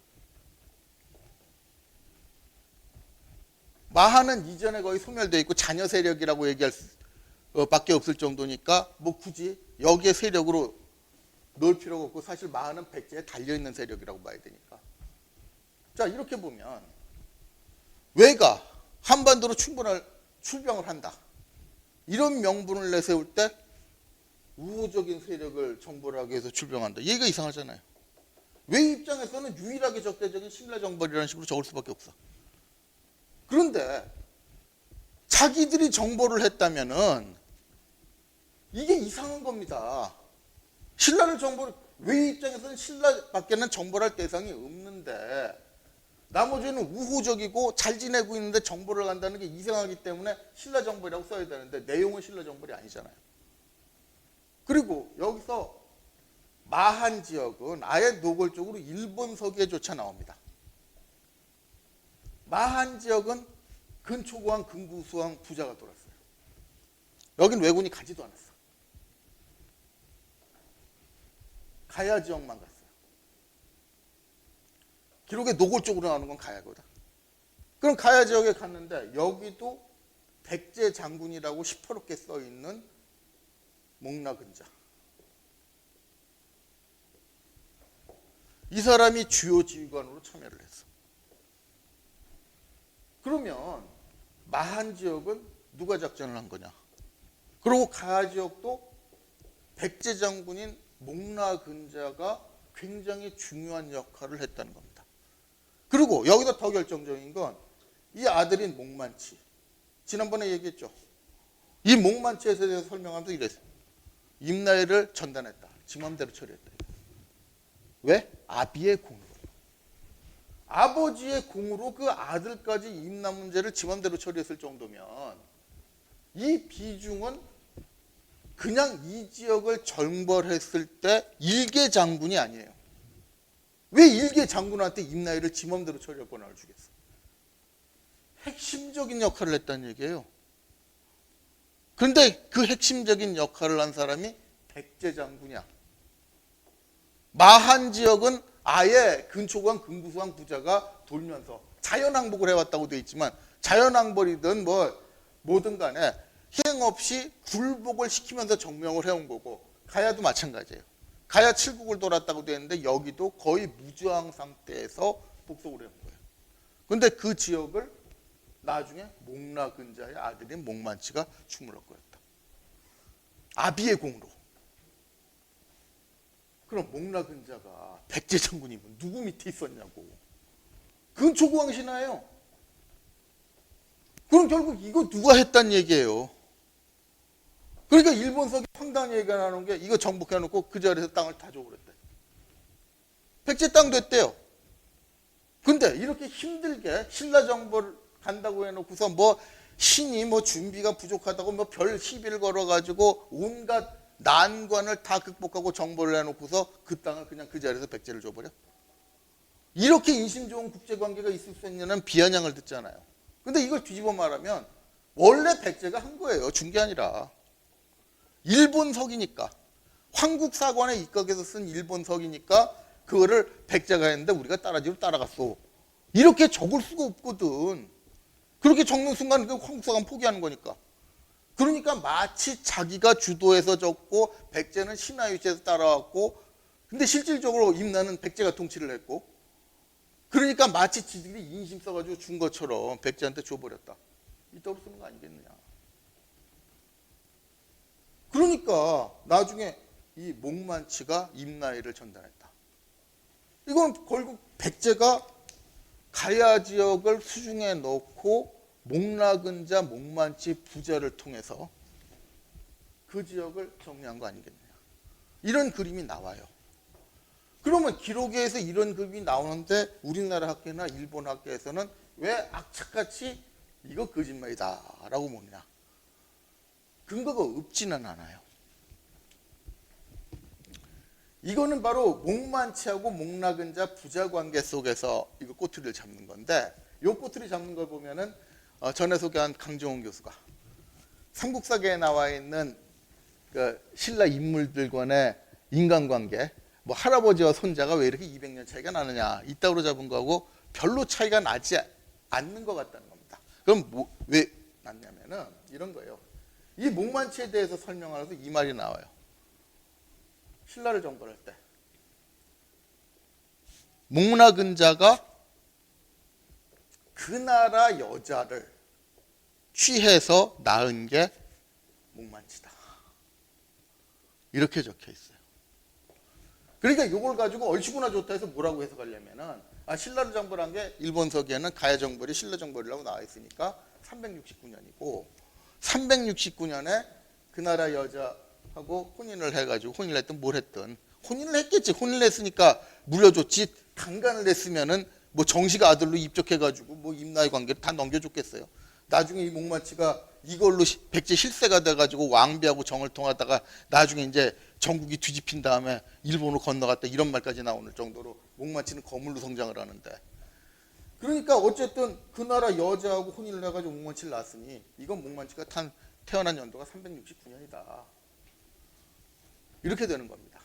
마한은 이전에 거의 소멸되어 있고 자녀 세력이라고 얘기할 밖에 없을 정도니까 뭐 굳이 여기에 세력으로 넣을 필요가 없고 사실 마한은 백제에 달려있는 세력이라고 봐야 되니까. 자, 이렇게 보면 외가 한반도로 출병을 한다. 이런 명분을 내세울 때 우호적인 세력을 정벌하기 위해서 출병한다. 얘기가 이상하잖아요. 외 입장에서는 유일하게 적대적인 신라 정벌이라는 식으로 적을 수밖에 없어. 그런데 자기들이 정벌을 했다면은 이게 이상한 겁니다. 신라를 외 입장에서는 신라밖에는 정벌할 대상이 없는데 나머지는 우호적이고 잘 지내고 있는데 정벌을 간다는 게 이상하기 때문에 신라 정벌이라고 써야 되는데 내용은 신라 정벌이 아니잖아요. 그리고 여기서 마한 지역은 아예 노골적으로 일본 서기에조차 나옵니다. 마한 지역은 근초고왕, 근구수왕 부자가 돌았어요. 여긴 왜군이 가지도 않았어. 가야 지역만 갔어요. 기록에 노골적으로 나오는 건 가야거든. 그럼 가야 지역에 갔는데 여기도 백제 장군이라고 시퍼렇게 써있는 목나근자. 이 사람이 주요 지휘관으로 참여를 했어. 그러면 마한 지역은 누가 작전을 한 거냐? 그리고 가야 지역도 백제 장군인 목라근자가 굉장히 중요한 역할을 했다는 겁니다. 그리고 여기서 더 결정적인 건 이 아들인 목만치. 지난번에 얘기했죠. 이 목만치에 대해서 설명하면서 이랬어요. 임나이를 전단했다. 지 맘대로 처리했다. 왜? 아비의 공으로. 아버지의 공으로 그 아들까지 임나 문제를 지 맘대로 처리했을 정도면 이 비중은 그냥 이 지역을 정벌했을 때 일개 장군이 아니에요. 왜 일개 장군한테 임나이를 지 맘대로 처리할 권한을 주겠어? 핵심적인 역할을 했다는 얘기예요. 그런데 그 핵심적인 역할을 한 사람이 백제 장군이야. 마한 지역은 아예 근초관 금구수왕 부자가 돌면서 자연항복을 해왔다고 되어 있지만 자연항복이든 뭐든 간에 희생 없이 굴복을 시키면서 정명을 해온 거고 가야도 마찬가지예요. 가야 칠국을 돌았다고 되어 있는데 여기도 거의 무저항 상태에서 복속을 해온 거예요. 그런데 그 지역을 나중에 목라근자의 아들인 목만치가 주물렀거였다. 아비의 공으로. 그럼 목라근자가 백제 장군이면 누구 밑에 있었냐고. 근초고왕 신하예요. 그럼 결국 이거 누가 했단 얘기예요. 그러니까 일본석이 황당한 얘기가 나오는 게 이거 정복해놓고 그 자리에서 땅을 다 줘버렸대. 백제 땅 됐대요. 근데 이렇게 힘들게 신라 정벌을 간다고 해놓고서 신이 준비가 부족하다고 별 시비를 걸어가지고 온갖 난관을 다 극복하고 정벌을 해놓고서 그 땅을 그냥 그 자리에서 백제를 줘버려? 이렇게 인심 좋은 국제관계가 있을 수 있냐는 비아냥을 듣잖아요. 근데 이걸 뒤집어 말하면 원래 백제가 한 거예요. 준 게 아니라. 일본석이니까. 황국사관의 입각에서 쓴 일본석이니까 그거를 백제가 했는데 우리가 따라지로 따라갔어. 이렇게 적을 수가 없거든. 그렇게 적는 순간 그 황국사관 포기하는 거니까. 그러니까 마치 자기가 주도해서 적고 백제는 신하 위치에서 따라왔고 근데 실질적으로 임나는 백제가 통치를 했고 그러니까 마치 지들이 인심 써가지고 준 것처럼 백제한테 줘버렸다. 이따로 쓰는 거 아니겠느냐. 그러니까 나중에 이 목만치가 임나이를 전달했다. 이건 결국 백제가 가야 지역을 수중에 넣고 목라근자, 목만치 부자를 통해서 그 지역을 정리한 거 아니겠느냐. 이런 그림이 나와요. 그러면 기록에서 이런 그림이 나오는데 우리나라 학계나 일본 학계에서는 왜 악착같이 이거 거짓말이다 라고 묻냐. 근거가 없지는 않아요. 이거는 바로 목만치하고 목라근자 부자 관계 속에서 이거 꼬투리를 잡는 건데 이 꼬투리 잡는 걸 보면은 전에 소개한 강정훈 교수가 삼국사계에 나와 있는 그 신라 인물들 간의 인간관계 할아버지와 손자가 왜 이렇게 200년 차이가 나느냐 이따구로 잡은 거하고 별로 차이가 나지 않는 것 같다는 겁니다. 그럼 왜 났냐면은 이런 거예요. 이 목만치에 대해서 설명하면서 이 말이 나와요. 신라를 정벌할 때 목라근자가 그 나라 여자를 취해서 낳은 게 목만치다. 이렇게 적혀 있어요. 그러니까 이걸 가지고 얼씨구나 좋다 해서 뭐라고 해석하려면은 신라를 정벌한 게 일본서기에는 가야 정벌이 신라 정벌이라고 나와 있으니까 369년이고 369년에 그 나라 여자하고 혼인을 해가지고 혼인을 했든 뭘 했든 혼인을 했겠지. 혼인을 했으니까 물려줬지. 강간을 했으면은 정씨가 아들로 입적해가지고 임나의 관계를 다 넘겨줬겠어요. 나중에 이 목만치가 이걸로 백제 실세가 돼가지고 왕비하고 정을 통하다가 나중에 이제 전국이 뒤집힌 다음에 일본으로 건너갔다 이런 말까지 나오는 정도로 목만치는 거물로 성장을 하는데 그러니까 어쨌든 그 나라 여자하고 혼인을 해가지고 목만치를 낳았으니 이건 목만치가 태어난 연도가 369년이다. 이렇게 되는 겁니다.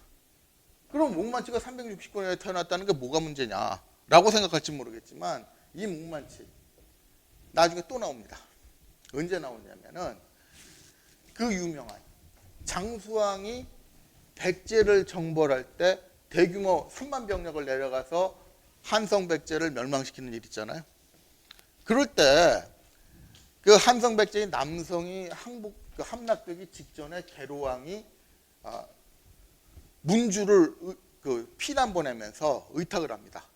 그럼 목만치가 369년에 태어났다는 게 뭐가 문제냐라고 생각할지 모르겠지만 이 목만치 나중에 또 나옵니다. 언제 나오냐면은 그 유명한 장수왕이 백제를 정벌할 때 대규모 3만 병력을 내려가서 한성 백제를 멸망시키는 일 있잖아요. 그럴 때 그 한성 백제의 남성이 그 함락되기 직전에 계로왕이 문주를 피난 보내면서 의탁을 합니다.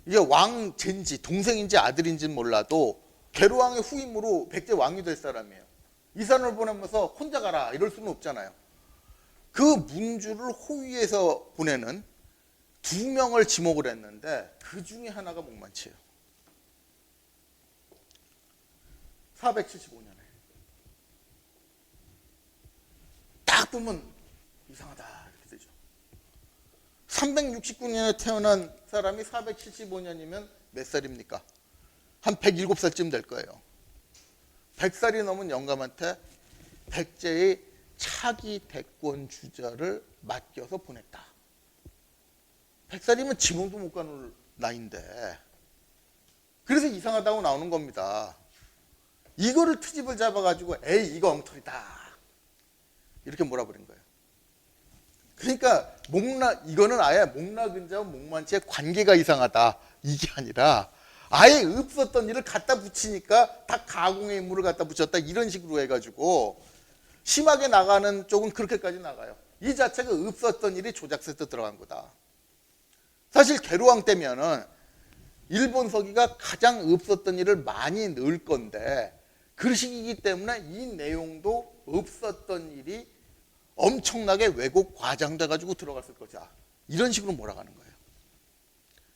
이게 왕제인지 동생인지 아들인지는 몰라도 계로왕의 후임으로 백제 왕이 될 사람이에요. 이 사람을 보내면서 혼자 가라 이럴 수는 없잖아요. 그 문주를 호위해서 보내는 2명을 지목을 했는데 그 중에 하나가 목만치예요. 475년에 딱 보면 이상하다 이렇게 되죠. 369년에 태어난 사람이 475년이면 몇 살입니까? 한 107살쯤 될 거예요. 100살이 넘은 영감한테 백제의 차기 대권 주자를 맡겨서 보냈다. 100살이면 지금도 못 가는 나이인데 그래서 이상하다고 나오는 겁니다. 이거를 트집을 잡아가지고 에이 이거 엉터리다 이렇게 몰아버린 거예요. 그러니까 이거는 아예 목나근자와 목만치의 관계가 이상하다 이게 아니라 아예 없었던 일을 갖다 붙이니까 다 가공의 인물을 갖다 붙였다 이런 식으로 해가지고 심하게 나가는 쪽은 그렇게까지 나가요. 이 자체가 없었던 일이 조작세에 들어간 거다. 사실 계로왕 때면은 일본 서기가 가장 없었던 일을 많이 넣을 건데 그 시기이기 때문에 이 내용도 없었던 일이 엄청나게 왜곡 과장돼가지고 들어갔을 거자 이런 식으로 몰아가는 거예요.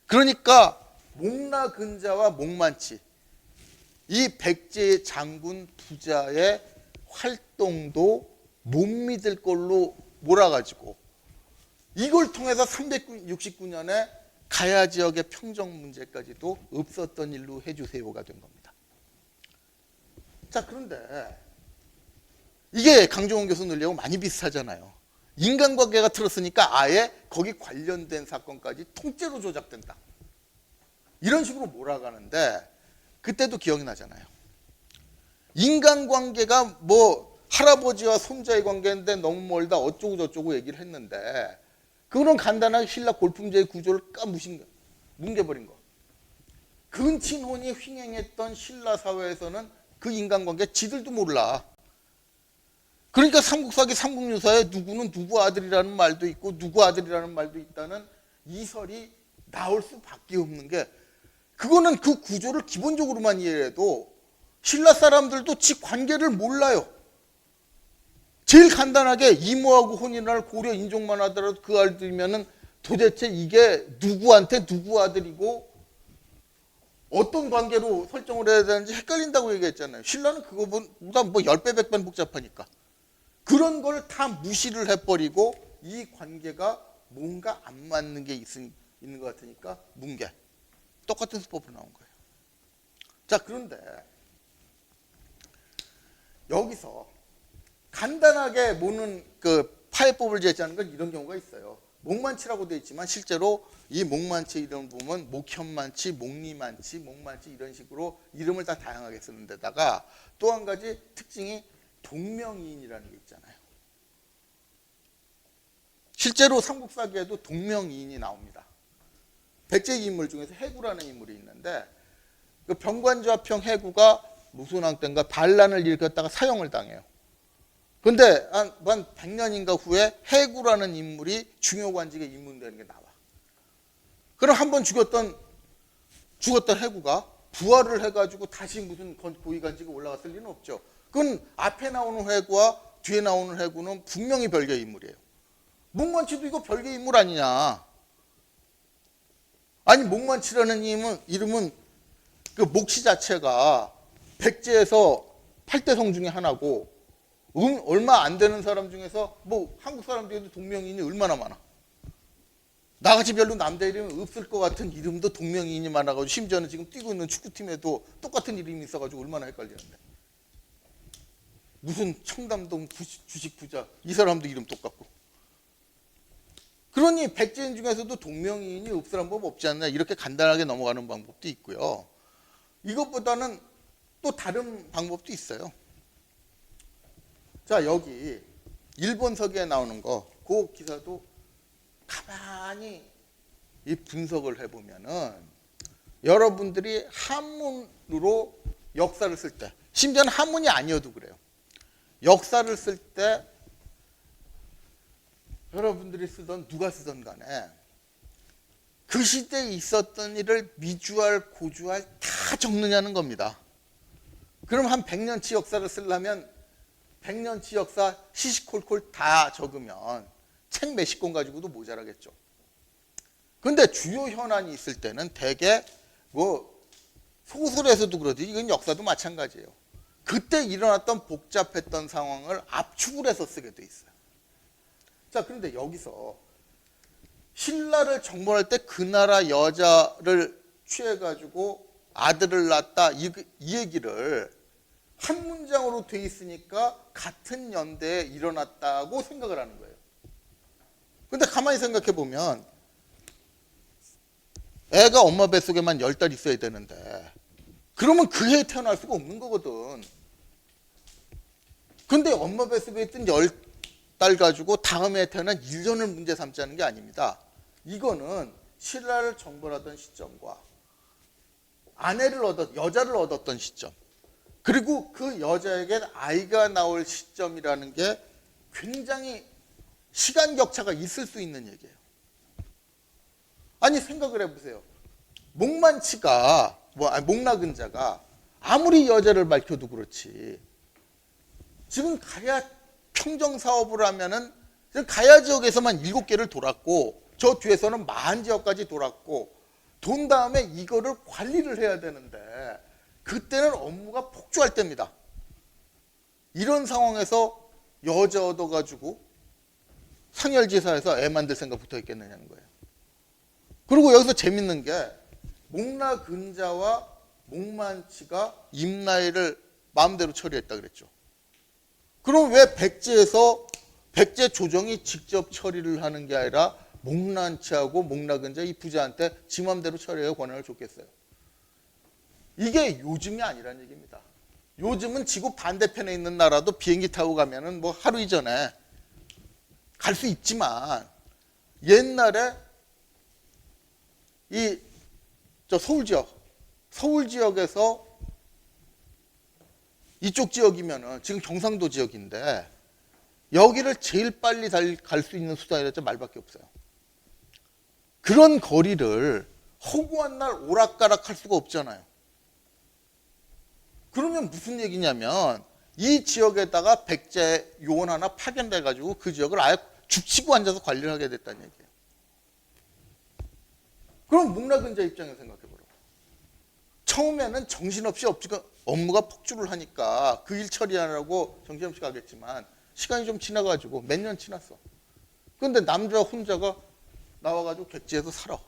그러니까 목나근자와 목만치 이 백제 장군 부자의 활동도 못 믿을 걸로 몰아가지고 이걸 통해서 369년에 가야 지역의 평정 문제까지도 없었던 일로 해주세요가 된 겁니다. 자, 그런데 이게 강정원 교수 논리하고 많이 비슷하잖아요. 인간관계가 틀었으니까 아예 거기 관련된 사건까지 통째로 조작된다. 이런 식으로 몰아가는데 그때도 기억이 나잖아요. 인간관계가 뭐 할아버지와 손자의 관계인데 너무 멀다 어쩌고 저쩌고 얘기를 했는데 그거는 간단하게 신라 골품제의 구조를 뭉개버린 거. 근친혼이 횡행했던 신라 사회에서는 그 인간관계 지들도 몰라. 그러니까 삼국사기 삼국유사에 누구는 누구 아들이라는 말도 있고 누구 아들이라는 말도 있다는 이설이 나올 수밖에 없는 게 그거는 그 구조를 기본적으로만 이해해도 신라 사람들도 지 관계를 몰라요. 제일 간단하게 이모하고 혼인할 고려 인종만 하더라도 그 아들이면은 도대체 이게 누구한테 누구 아들이고 어떤 관계로 설정을 해야 되는지 헷갈린다고 얘기했잖아요. 신라는 그거보다 뭐 10배, 100배 복잡하니까. 그런 걸 다 무시를 해버리고 이 관계가 뭔가 안 맞는 게 있는 것 같으니까 뭉개. 똑같은 수법으로 나온 거예요. 자, 그런데 여기서 간단하게 모는 그 파해법을 제시하는 건 이런 경우가 있어요. 목만치라고 되어 있지만 실제로 이 목만치 이름 보면 목현만치, 목리만치, 목만치 이런 식으로 이름을 다 다양하게 쓰는 데다가 또 한 가지 특징이 동명이인이라는 게 있잖아요. 실제로 삼국사기에도 동명이인이 나옵니다. 백제 인물 중에서 해구라는 인물이 있는데 그 병관좌평 해구가 무슨 왕 때인가 반란을 일으켰다가 사형을 당해요. 근데 한 100년인가 후에 해구라는 인물이 중요 관직에 입문되는 게 나와. 그럼 한 번 죽었던 해구가 부활을 해가지고 다시 무슨 고위 관직에 올라갔을 리는 없죠. 그건 앞에 나오는 해구와 뒤에 나오는 해구는 분명히 별개의 인물이에요. 목만치도 이거 별개의 인물 아니냐. 아니 목만치라는 이름은 그 목시 자체가 백제에서 8대성 중에 하나고 얼마 안 되는 사람 중에서 뭐 한국 사람 중에도 동명이인이 얼마나 많아. 나같이 별로 남자 이름이 없을 것 같은 이름도 동명이인이 많아가지고 심지어는 지금 뛰고 있는 축구팀에도 똑같은 이름이 있어가지고 얼마나 헷갈리는데. 무슨 청담동 주식 부자 이 사람도 이름 똑같고. 그러니 백제인 중에서도 동명이인이 없으란 법 없지 않나 이렇게 간단하게 넘어가는 방법도 있고요. 이것보다는 또 다른 방법도 있어요. 자, 여기 일본 서기에 나오는 거, 그 기사도 가만히 이 분석을 해보면은 여러분들이 한문으로 역사를 쓸 때, 심지어는 한문이 아니어도 그래요. 역사를 쓸 때 여러분들이 쓰던 누가 쓰던 간에 그 시대에 있었던 일을 미주알 고주알 다 적느냐는 겁니다. 그럼 한 100년치 역사를 쓰려면 100년치 역사 시시콜콜 다 적으면 책 몇십 권 가지고도 모자라겠죠. 근데 주요 현안이 있을 때는 대개 뭐 소설에서도 그러지 이건 역사도 마찬가지예요. 그때 일어났던 복잡했던 상황을 압축을 해서 쓰게 돼 있어요. 자, 그런데 여기서 신라를 정벌할 때 그 나라 여자를 취해가지고 아들을 낳았다 이 얘기를 한 문장으로 돼 있으니까 같은 연대에 일어났다고 생각을 하는 거예요. 근데 가만히 생각해 보면 애가 엄마 뱃속에만 10달 있어야 되는데 그러면 그 해에 태어날 수가 없는 거거든. 근데 엄마 뱃속에 있던 10달 가지고 다음 해에 태어난 1년을 문제 삼자는 게 아닙니다. 이거는 신라를 정벌하던 시점과 여자를 얻었던 시점, 그리고 그 여자에게 아이가 나올 시점이라는 게 굉장히 시간 격차가 있을 수 있는 얘기예요. 아니 생각을 해보세요. 목나근자가 아무리 여자를 밝혀도 그렇지 지금 가야 평정 사업을 하면은 가야 지역에서만 7개를 돌았고 저 뒤에서는 마한 지역까지 돌았고 돈 다음에 이거를 관리를 해야 되는데 그때는 업무가 폭주할 때입니다. 이런 상황에서 여자 얻어가지고 상열지사에서 애 만들 생각 붙어 있겠느냐는 거예요. 그리고 여기서 재밌는 게 목나근자와 목만치가 임나이를 마음대로 처리했다 그랬죠. 그럼 왜 백제 조정이 직접 처리를 하는 게 아니라 목난치하고 목나근자 이 부자한테 지 맘대로 처리하고 권한을 줬겠어요? 이게 요즘이 아니란 얘기입니다. 요즘은 지구 반대편에 있는 나라도 비행기 타고 가면은 뭐 하루 이전에 갈 수 있지만 옛날에 서울 지역에서 이쪽 지역이면은 지금 경상도 지역인데 여기를 제일 빨리 갈 수 있는 수단이라서 말밖에 없어요. 그런 거리를 허구한 날 오락가락 할 수가 없잖아요. 그러면 무슨 얘기냐면 이 지역에다가 백제 요원 하나 파견돼 가지고 그 지역을 아예 죽치고 앉아서 관리를 하게 됐다는 얘기예요. 그럼 목나근자 입장에서 생각해보라. 처음에는 정신없이 업무가 폭주를 하니까 그 일 처리하느라고 정신없이 가겠지만 시간이 좀 지나가지고 몇 년 지났어. 그런데 남자 혼자가 나와가지고 객지에서 살아.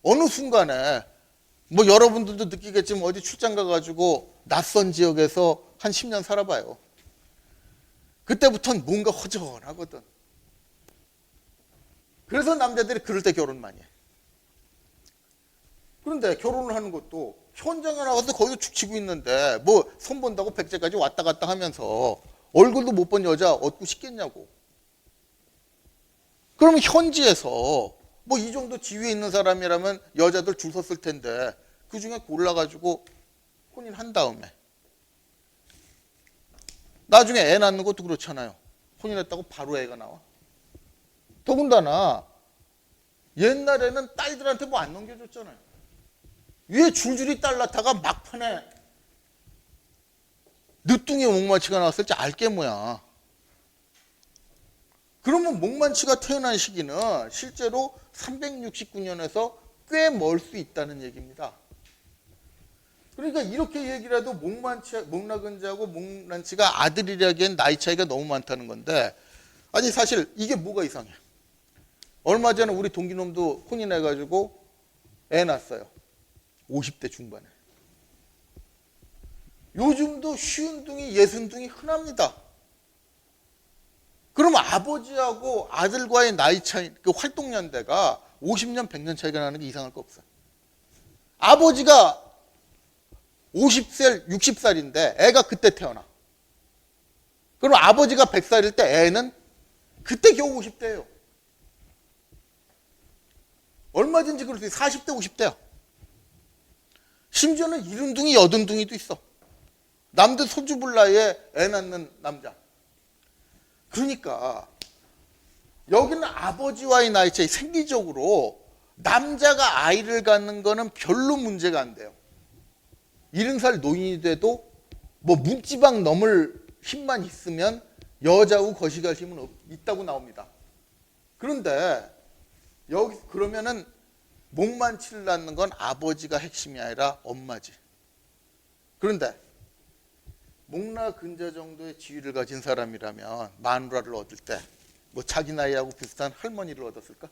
어느 순간에 뭐 여러분들도 느끼겠지만 어디 출장 가가지고 낯선 지역에서 한 10년 살아봐요. 그때부터는 뭔가 허전하거든. 그래서 남자들이 그럴 때 결혼 많이 해. 그런데 결혼을 하는 것도 현장에 나가서 거기서 죽치고 있는데 뭐 손본다고 백제까지 왔다 갔다 하면서 얼굴도 못 본 여자 얻고 싶겠냐고. 그러면 현지에서 뭐 이 정도 지위에 있는 사람이라면 여자들 줄 섰을 텐데 그 중에 골라가지고 혼인한 다음에 나중에 애 낳는 것도 그렇잖아요. 혼인했다고 바로 애가 나와. 더군다나 옛날에는 딸들한테 뭐 안 넘겨줬잖아요. 위에 줄줄이 딸 낳다가 막판에 늦둥이 목만치가 나왔을지 알게 뭐야. 그러면 목만치가 태어난 시기는 실제로 369년에서 꽤 멀 수 있다는 얘기입니다. 그러니까 이렇게 얘기를 해도 목나근자하고 목난치가 아들이라기엔 나이 차이가 너무 많다는 건데 아니 사실 이게 뭐가 이상해. 얼마 전에 우리 동기놈도 혼인해가지고 애 낳았어요. 50대 중반에. 요즘도 쉬운둥이 예순둥이 흔합니다. 그러면 아버지하고 아들과의 나이 차이, 그 활동 연대가 50년, 100년 차이가 나는 게 이상할 거 없어요. 아버지가 50살, 60살인데 애가 그때 태어나. 그럼 아버지가 100살일 때 애는 그때 겨우 50대예요. 얼마든지 그럴 수 있어요. 40대, 50대야. 심지어는 70둥이, 80둥이도 있어. 남들 소주불 나이에 애 낳는 남자. 그러니까 여기는 아버지와의 나이 차이, 생리적으로 남자가 아이를 갖는 거는 별로 문제가 안 돼요. 70살 노인이 돼도 뭐 문지방 넘을 힘만 있으면 여자하고 거시기할 힘은 있다고 나옵니다. 그런데 여기 그러면은 목만치를 낳는 건 아버지가 핵심이 아니라 엄마지. 그런데 목나 근자 정도의 지위를 가진 사람이라면 마누라를 얻을 때 뭐 자기 나이하고 비슷한 할머니를 얻었을까?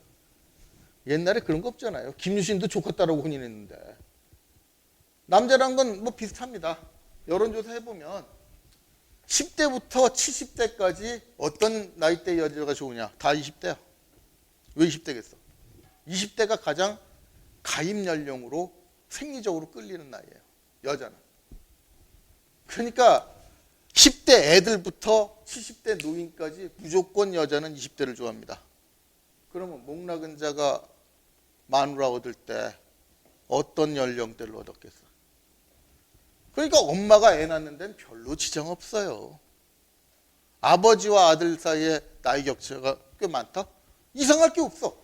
옛날에 그런 거 없잖아요. 김유신도 조카 딸하고 혼인했는데. 남자란 건 뭐 비슷합니다. 여론조사 해보면 10대부터 70대까지 어떤 나이대 여자가 좋으냐? 다 20대야. 왜 20대겠어? 20대가 가장 가입 연령으로 생리적으로 끌리는 나이예요. 여자는. 그러니까 10대 애들부터 70대 노인까지 무조건 여자는 20대를 좋아합니다. 그러면 목나근자가 마누라 얻을 때 어떤 연령대를 얻었겠어? 그러니까 엄마가 애 낳는 데는 별로 지장 없어요. 아버지와 아들 사이에 나이 격차가 꽤 많다? 이상할 게 없어.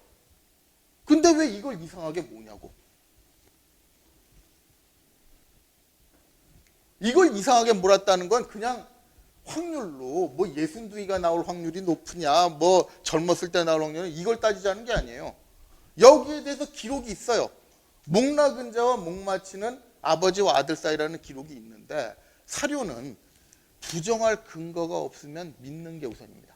근데 왜 이걸 이상하게 뭐냐고. 이걸 이상하게 몰았다는 건 그냥 확률로 뭐 62가 나올 확률이 높으냐, 뭐 젊었을 때 나올 확률은 이걸 따지자는 게 아니에요. 여기에 대해서 기록이 있어요. 목나근자와 목마치는 아버지와 아들 사이라는 기록이 있는데 사료는 부정할 근거가 없으면 믿는 게 우선입니다.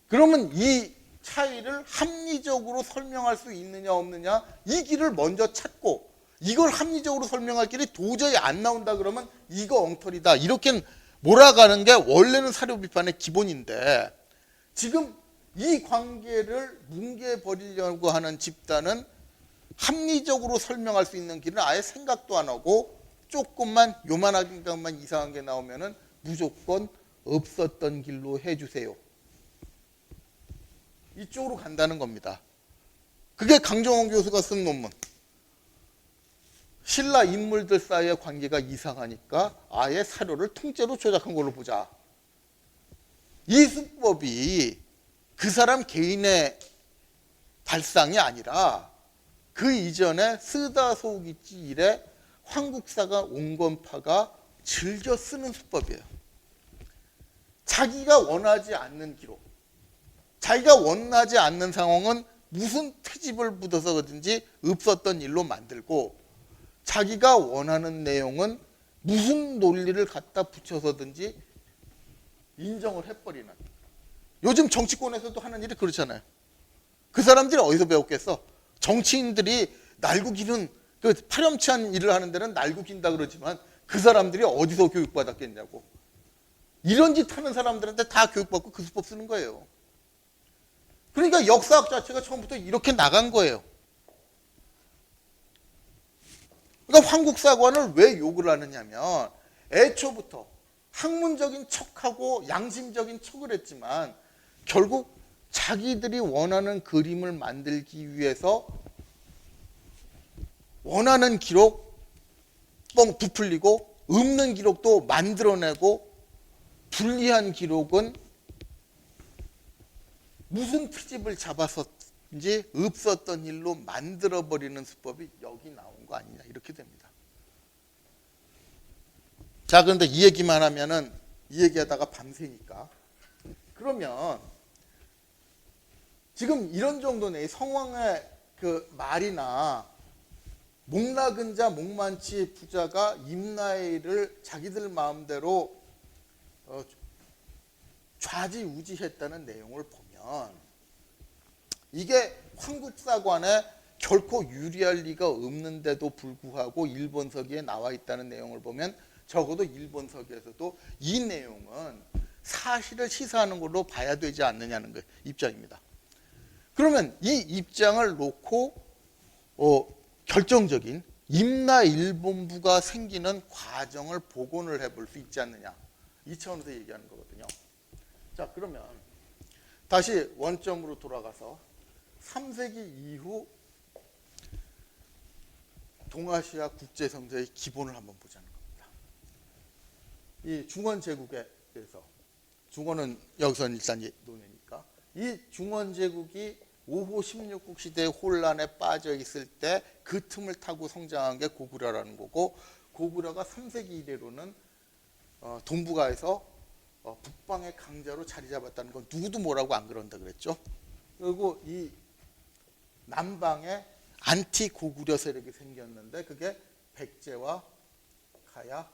그러면 이 차이를 합리적으로 설명할 수 있느냐 없느냐 이 길을 먼저 찾고 이걸 합리적으로 설명할 길이 도저히 안 나온다 그러면 이거 엉터리다 이렇게 몰아가는 게 원래는 사료 비판의 기본인데 지금 이 관계를 뭉개버리려고 하는 집단은 합리적으로 설명할 수 있는 길은 아예 생각도 안 하고 조금만 요만한 것만 이상한 게 나오면은 무조건 없었던 길로 해주세요. 이쪽으로 간다는 겁니다. 그게 강정원 교수가 쓴 논문. 신라 인물들 사이의 관계가 이상하니까 아예 사료를 통째로 조작한 걸로 보자. 이 수법이 그 사람 개인의 발상이 아니라 그 이전에 쓰다 소기지 이래 황국사가 온건파가 즐겨 쓰는 수법이에요. 자기가 원하지 않는 기록, 자기가 원하지 않는 상황은 무슨 트집을 묻어서든지 없었던 일로 만들고 자기가 원하는 내용은 무슨 논리를 갖다 붙여서든지 인정을 해버리는. 요즘 정치권에서도 하는 일이 그렇잖아요. 그 사람들이 어디서 배웠겠어? 정치인들이 날고 기는 그 파렴치한 일을 하는 데는 날고 긴다 그러지만 그 사람들이 어디서 교육받았겠냐고. 이런 짓 하는 사람들한테 다 교육받고 그 수법 쓰는 거예요. 그러니까 역사학 자체가 처음부터 이렇게 나간 거예요. 그러니까 황국사관을 왜 욕을 하느냐면 애초부터 학문적인 척하고 양심적인 척을 했지만 결국 자기들이 원하는 그림을 만들기 위해서 원하는 기록 뻥 부풀리고 없는 기록도 만들어내고 불리한 기록은 무슨 트집을 잡아서인지 없었던 일로 만들어버리는 수법이 여기 나온 거 아니냐 이렇게 됩니다. 자, 그런데 이 얘기만 하면은 이 얘기하다가 밤새니까 그러면 지금 이런 정도네. 성왕의 그 말이나 목나근자 목만치 부자가 임나이를 자기들 마음대로 좌지우지했다는 내용을 보면 이게 황국사관에 결코 유리할 리가 없는데도 불구하고 일본서기에 나와 있다는 내용을 보면 적어도 일본서기에서도 이 내용은 사실을 시사하는 걸로 봐야 되지 않느냐는 그 입장입니다. 그러면 이 입장을 놓고 결정적인 임나일본부가 생기는 과정을 복원을 해볼 수 있지 않느냐 이 차원에서 얘기하는 거거든요. 자, 그러면 다시 원점으로 돌아가서 3세기 이후 동아시아 국제정세의 기본을 한번 보자는 겁니다. 이 중원 제국에 대해서, 중원은 여기서는 일단 논해니까, 이 중원 제국이 5호 16국 시대의 혼란에 빠져 있을 때 그 틈을 타고 성장한 게 고구려라는 거고, 고구려가 3세기 이래로는 동북아에서 북방의 강자로 자리 잡았다는 건 누구도 뭐라고 안 그런다 그랬죠. 그리고 이 남방에 안티 고구려 세력이 생겼는데 그게 백제와 가야,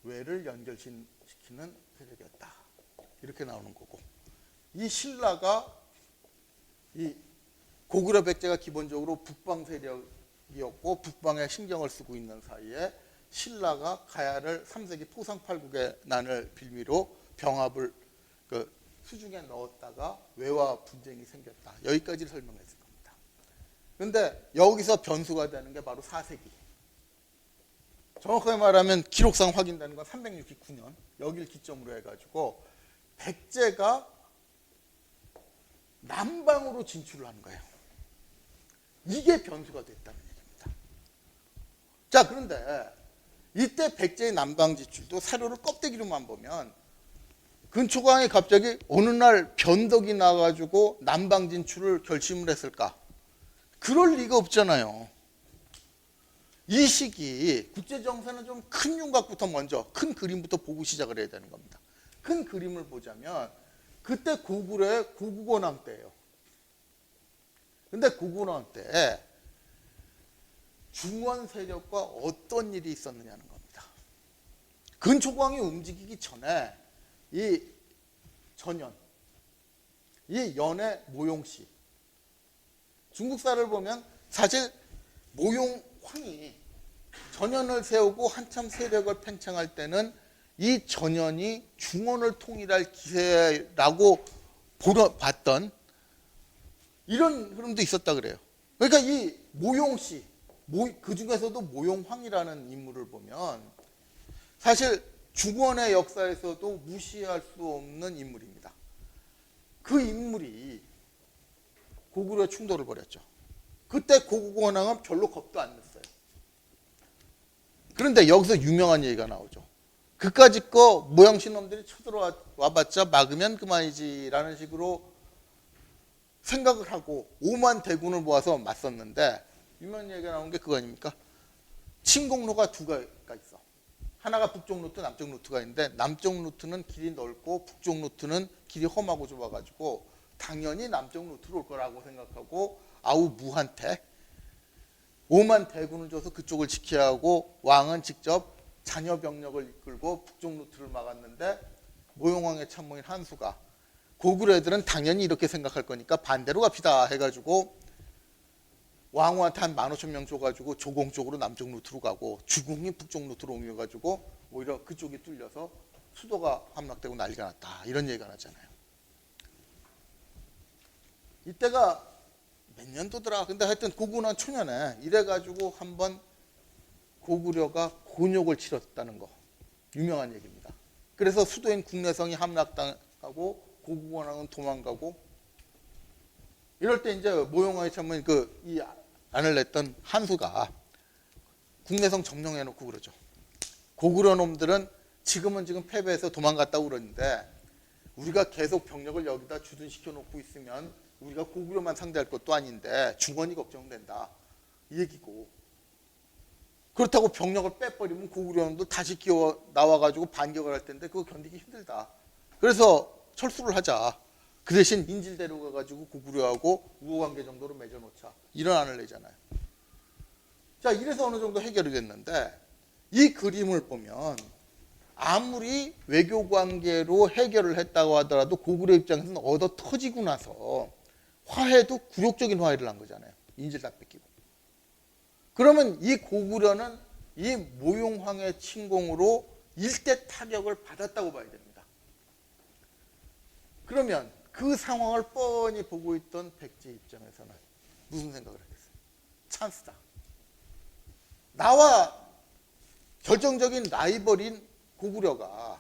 외를 연결시키는 세력이었다. 이렇게 나오는 거고, 이 신라가 이 고구려 백제가 기본적으로 북방 세력이었고 북방에 신경을 쓰고 있는 사이에 신라가 가야를 3세기 토상팔국의 난을 빌미로 병합을 그 수중에 넣었다가 외와 분쟁이 생겼다. 여기까지 설명했을 겁니다. 그런데 여기서 변수가 되는 게 바로 4세기. 정확하게 말하면 기록상 확인되는 건 369년 여기를 기점으로 해가지고 백제가 남방으로 진출을 하는 거예요. 이게 변수가 됐다는 얘기입니다. 자, 그런데 이때 백제의 남방 진출도 사료를 껍데기로만 보면 근초광이 갑자기 어느 날 변덕이 나가지고 남방 진출을 결심을 했을까? 그럴 리가 없잖아요. 이 시기 국제정세는 좀 큰 윤곽부터 먼저, 큰 그림부터 보고 시작을 해야 되는 겁니다. 큰 그림을 보자면 그때 고구려의 고국원왕 때예요. 근데 고국원왕 때 중원 세력과 어떤 일이 있었느냐는 겁니다. 근초광이 움직이기 전에 이 전현, 이 연의 모용씨, 중국사를 보면 사실 모용황이 전현을 세우고 한참 세력을 팽창할 때는 이 전현이 중원을 통일할 기세라고 봤던 이런 흐름도 있었다 그래요. 그러니까 이 모용씨, 그 중에서도 모용황이라는 인물을 보면 사실 중원의 역사에서도 무시할 수 없는 인물입니다. 그 인물이 고구려 충돌을 벌였죠. 그때 고국원왕은 별로 겁도 안 냈어요. 그런데 여기서 유명한 얘기가 나오죠. 그까짓 거 모양신놈들이 쳐들어와봤자 막으면 그만이지라는 식으로 생각을 하고 5만 대군을 모아서 맞섰는데 유명한 얘기가 나온 게 그거 아닙니까? 침공로가 두 개가 있어. 하나가 북쪽 루트, 남쪽 루트가 있는데 남쪽 루트는 길이 넓고 북쪽 루트는 길이 험하고 좁아가지고 당연히 남쪽 루트로 올 거라고 생각하고 아우 무한테 5만 대군을 줘서 그쪽을 지켜야 하고 왕은 직접 자녀 병력을 이끌고 북쪽 루트를 막았는데 모용왕의 참모인 한수가 고구려 애들은 당연히 이렇게 생각할 거니까 반대로 갑시다 해가지고 왕후한테 한 15,000명 줘가지고 조공 쪽으로 남쪽 루트로 가고 주공이 북쪽 루트로 옮겨가지고 오히려 그쪽이 뚫려서 수도가 함락되고 난리가 났다. 이런 얘기가 나잖아요. 이때가 몇 년도더라. 근데 하여튼 고구려 초년에 이래가지고 한번 고구려가 곤욕을 치렀다는 거 유명한 얘기입니다. 그래서 수도인 국내성이 함락당하고 고국원왕은 도망가고 이럴 때 이제 모용왕의 참모인 이 안을 냈던 한수가 국내성 점령해놓고 그러죠. 고구려 놈들은 지금 패배해서 도망갔다고 그러는데 우리가 계속 병력을 여기다 주둔시켜 놓고 있으면 우리가 고구려만 상대할 것도 아닌데 중원이 걱정된다 이 얘기고, 그렇다고 병력을 빼버리면 고구려놈도 다시 기어 나와가지고 반격을 할 텐데 그거 견디기 힘들다. 그래서 철수를 하자. 그 대신 인질 데려가가지고 고구려하고 우호관계 정도로 맺어놓자. 이런 안을 내잖아요. 자, 이래서 어느 정도 해결이 됐는데 이 그림을 보면 아무리 외교관계로 해결을 했다고 하더라도 고구려 입장에서는 얻어 터지고 나서 화해도 굴욕적인 화해를 한 거잖아요. 인질 다 뺏기고. 그러면 이 고구려는 이 모용황의 침공으로 일대 타격을 받았다고 봐야 됩니다. 그러면 그 상황을 뻔히 보고 있던 백제 입장에서는 무슨 생각을 하겠어요? 찬스다. 나와 결정적인 라이벌인 고구려가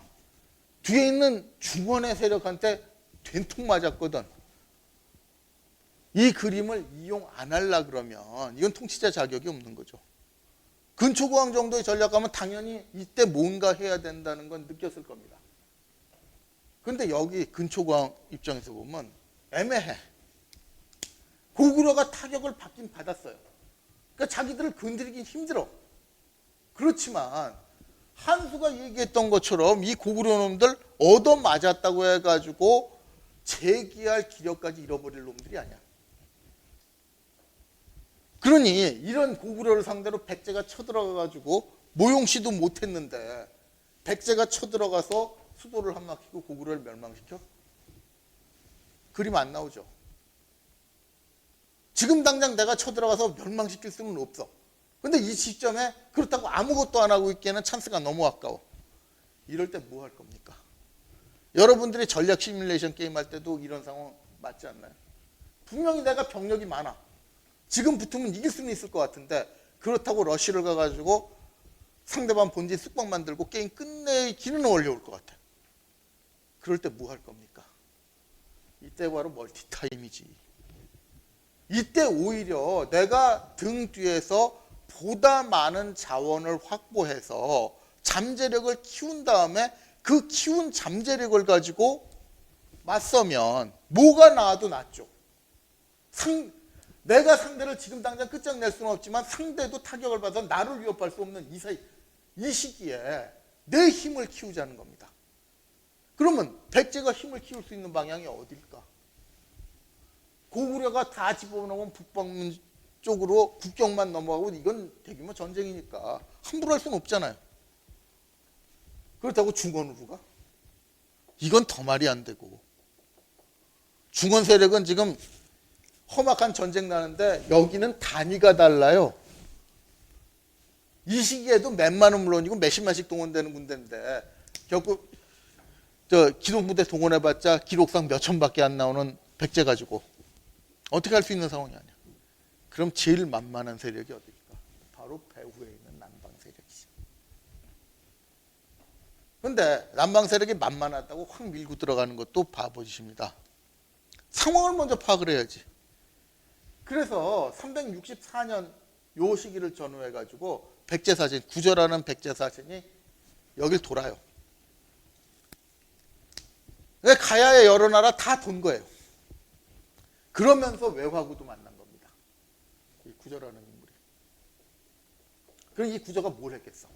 뒤에 있는 중원의 세력한테 된통 맞았거든. 이 그림을 이용 안 하려 그러면 이건 통치자 자격이 없는 거죠. 근초고항 정도의 전략 가면 당연히 이때 뭔가 해야 된다는 건 느꼈을 겁니다. 근데 여기 근초고항 입장에서 보면 애매해. 고구려가 타격을 받긴 받았어요. 그러니까 자기들을 건드리긴 힘들어. 그렇지만 한수가 얘기했던 것처럼 이 고구려 놈들 얻어맞았다고 해가지고 재기할 기력까지 잃어버릴 놈들이 아니야. 그러니 이런 고구려를 상대로 백제가 쳐들어가가지고 모용시도 못했는데 백제가 쳐들어가서 수도를 함락시키고 고구려를 멸망시켜? 그림 안 나오죠. 지금 당장 내가 쳐들어가서 멸망시킬 수는 없어. 근데 이 시점에 그렇다고 아무것도 안 하고 있기에는 찬스가 너무 아까워. 이럴 때 뭐 할 겁니까? 여러분들이 전략 시뮬레이션 게임 할 때도 이런 상황 맞지 않나요? 분명히 내가 병력이 많아. 지금 붙으면 이길 수는 있을 것 같은데 그렇다고 러쉬를 가가지고 상대방 본진 쑥박 만들고 게임 끝내기는 어려울 것 같아. 그럴 때 뭐 할 겁니까? 이때 바로 멀티타임이지. 이때 오히려 내가 등 뒤에서 보다 많은 자원을 확보해서 잠재력을 키운 다음에 그 키운 잠재력을 가지고 맞서면 뭐가 나와도 낫죠. 내가 상대를 지금 당장 끝장낼 수는 없지만 상대도 타격을 받아서 나를 위협할 수 없는 이 시기에 내 힘을 키우자는 겁니다. 그러면 백제가 힘을 키울 수 있는 방향이 어딜까? 고구려가 다 집어넣으면 북방문 쪽으로 국경만 넘어가고 이건 대규모 전쟁이니까 함부로 할 수는 없잖아요. 그렇다고 중원으로 가? 이건 더 말이 안 되고. 중원 세력은 지금 험악한 전쟁 나는데 여기는 단위가 달라요. 이 시기에도 몇만은 물론이고 몇십만씩 동원되는 군대인데 결국 기동부대 동원해봤자 기록상 몇천밖에 안 나오는 백제 가지고 어떻게 할 수 있는 상황이 아니야. 그럼 제일 만만한 세력이 어딜까? 바로 배후에 있는 남방 세력이죠. 근데 남방 세력이 만만하다고 확 밀고 들어가는 것도 바보짓입니다. 상황을 먼저 파악을 해야지. 그래서 364년 요 시기를 전후해가지고 백제사신, 구절하는 백제사신이 여길 돌아요. 가야의 여러 나라 다 돈 거예요. 그러면서 외화구도 만난 겁니다. 이 구절하는 인물이. 그럼 이 구절가 뭘 했겠어?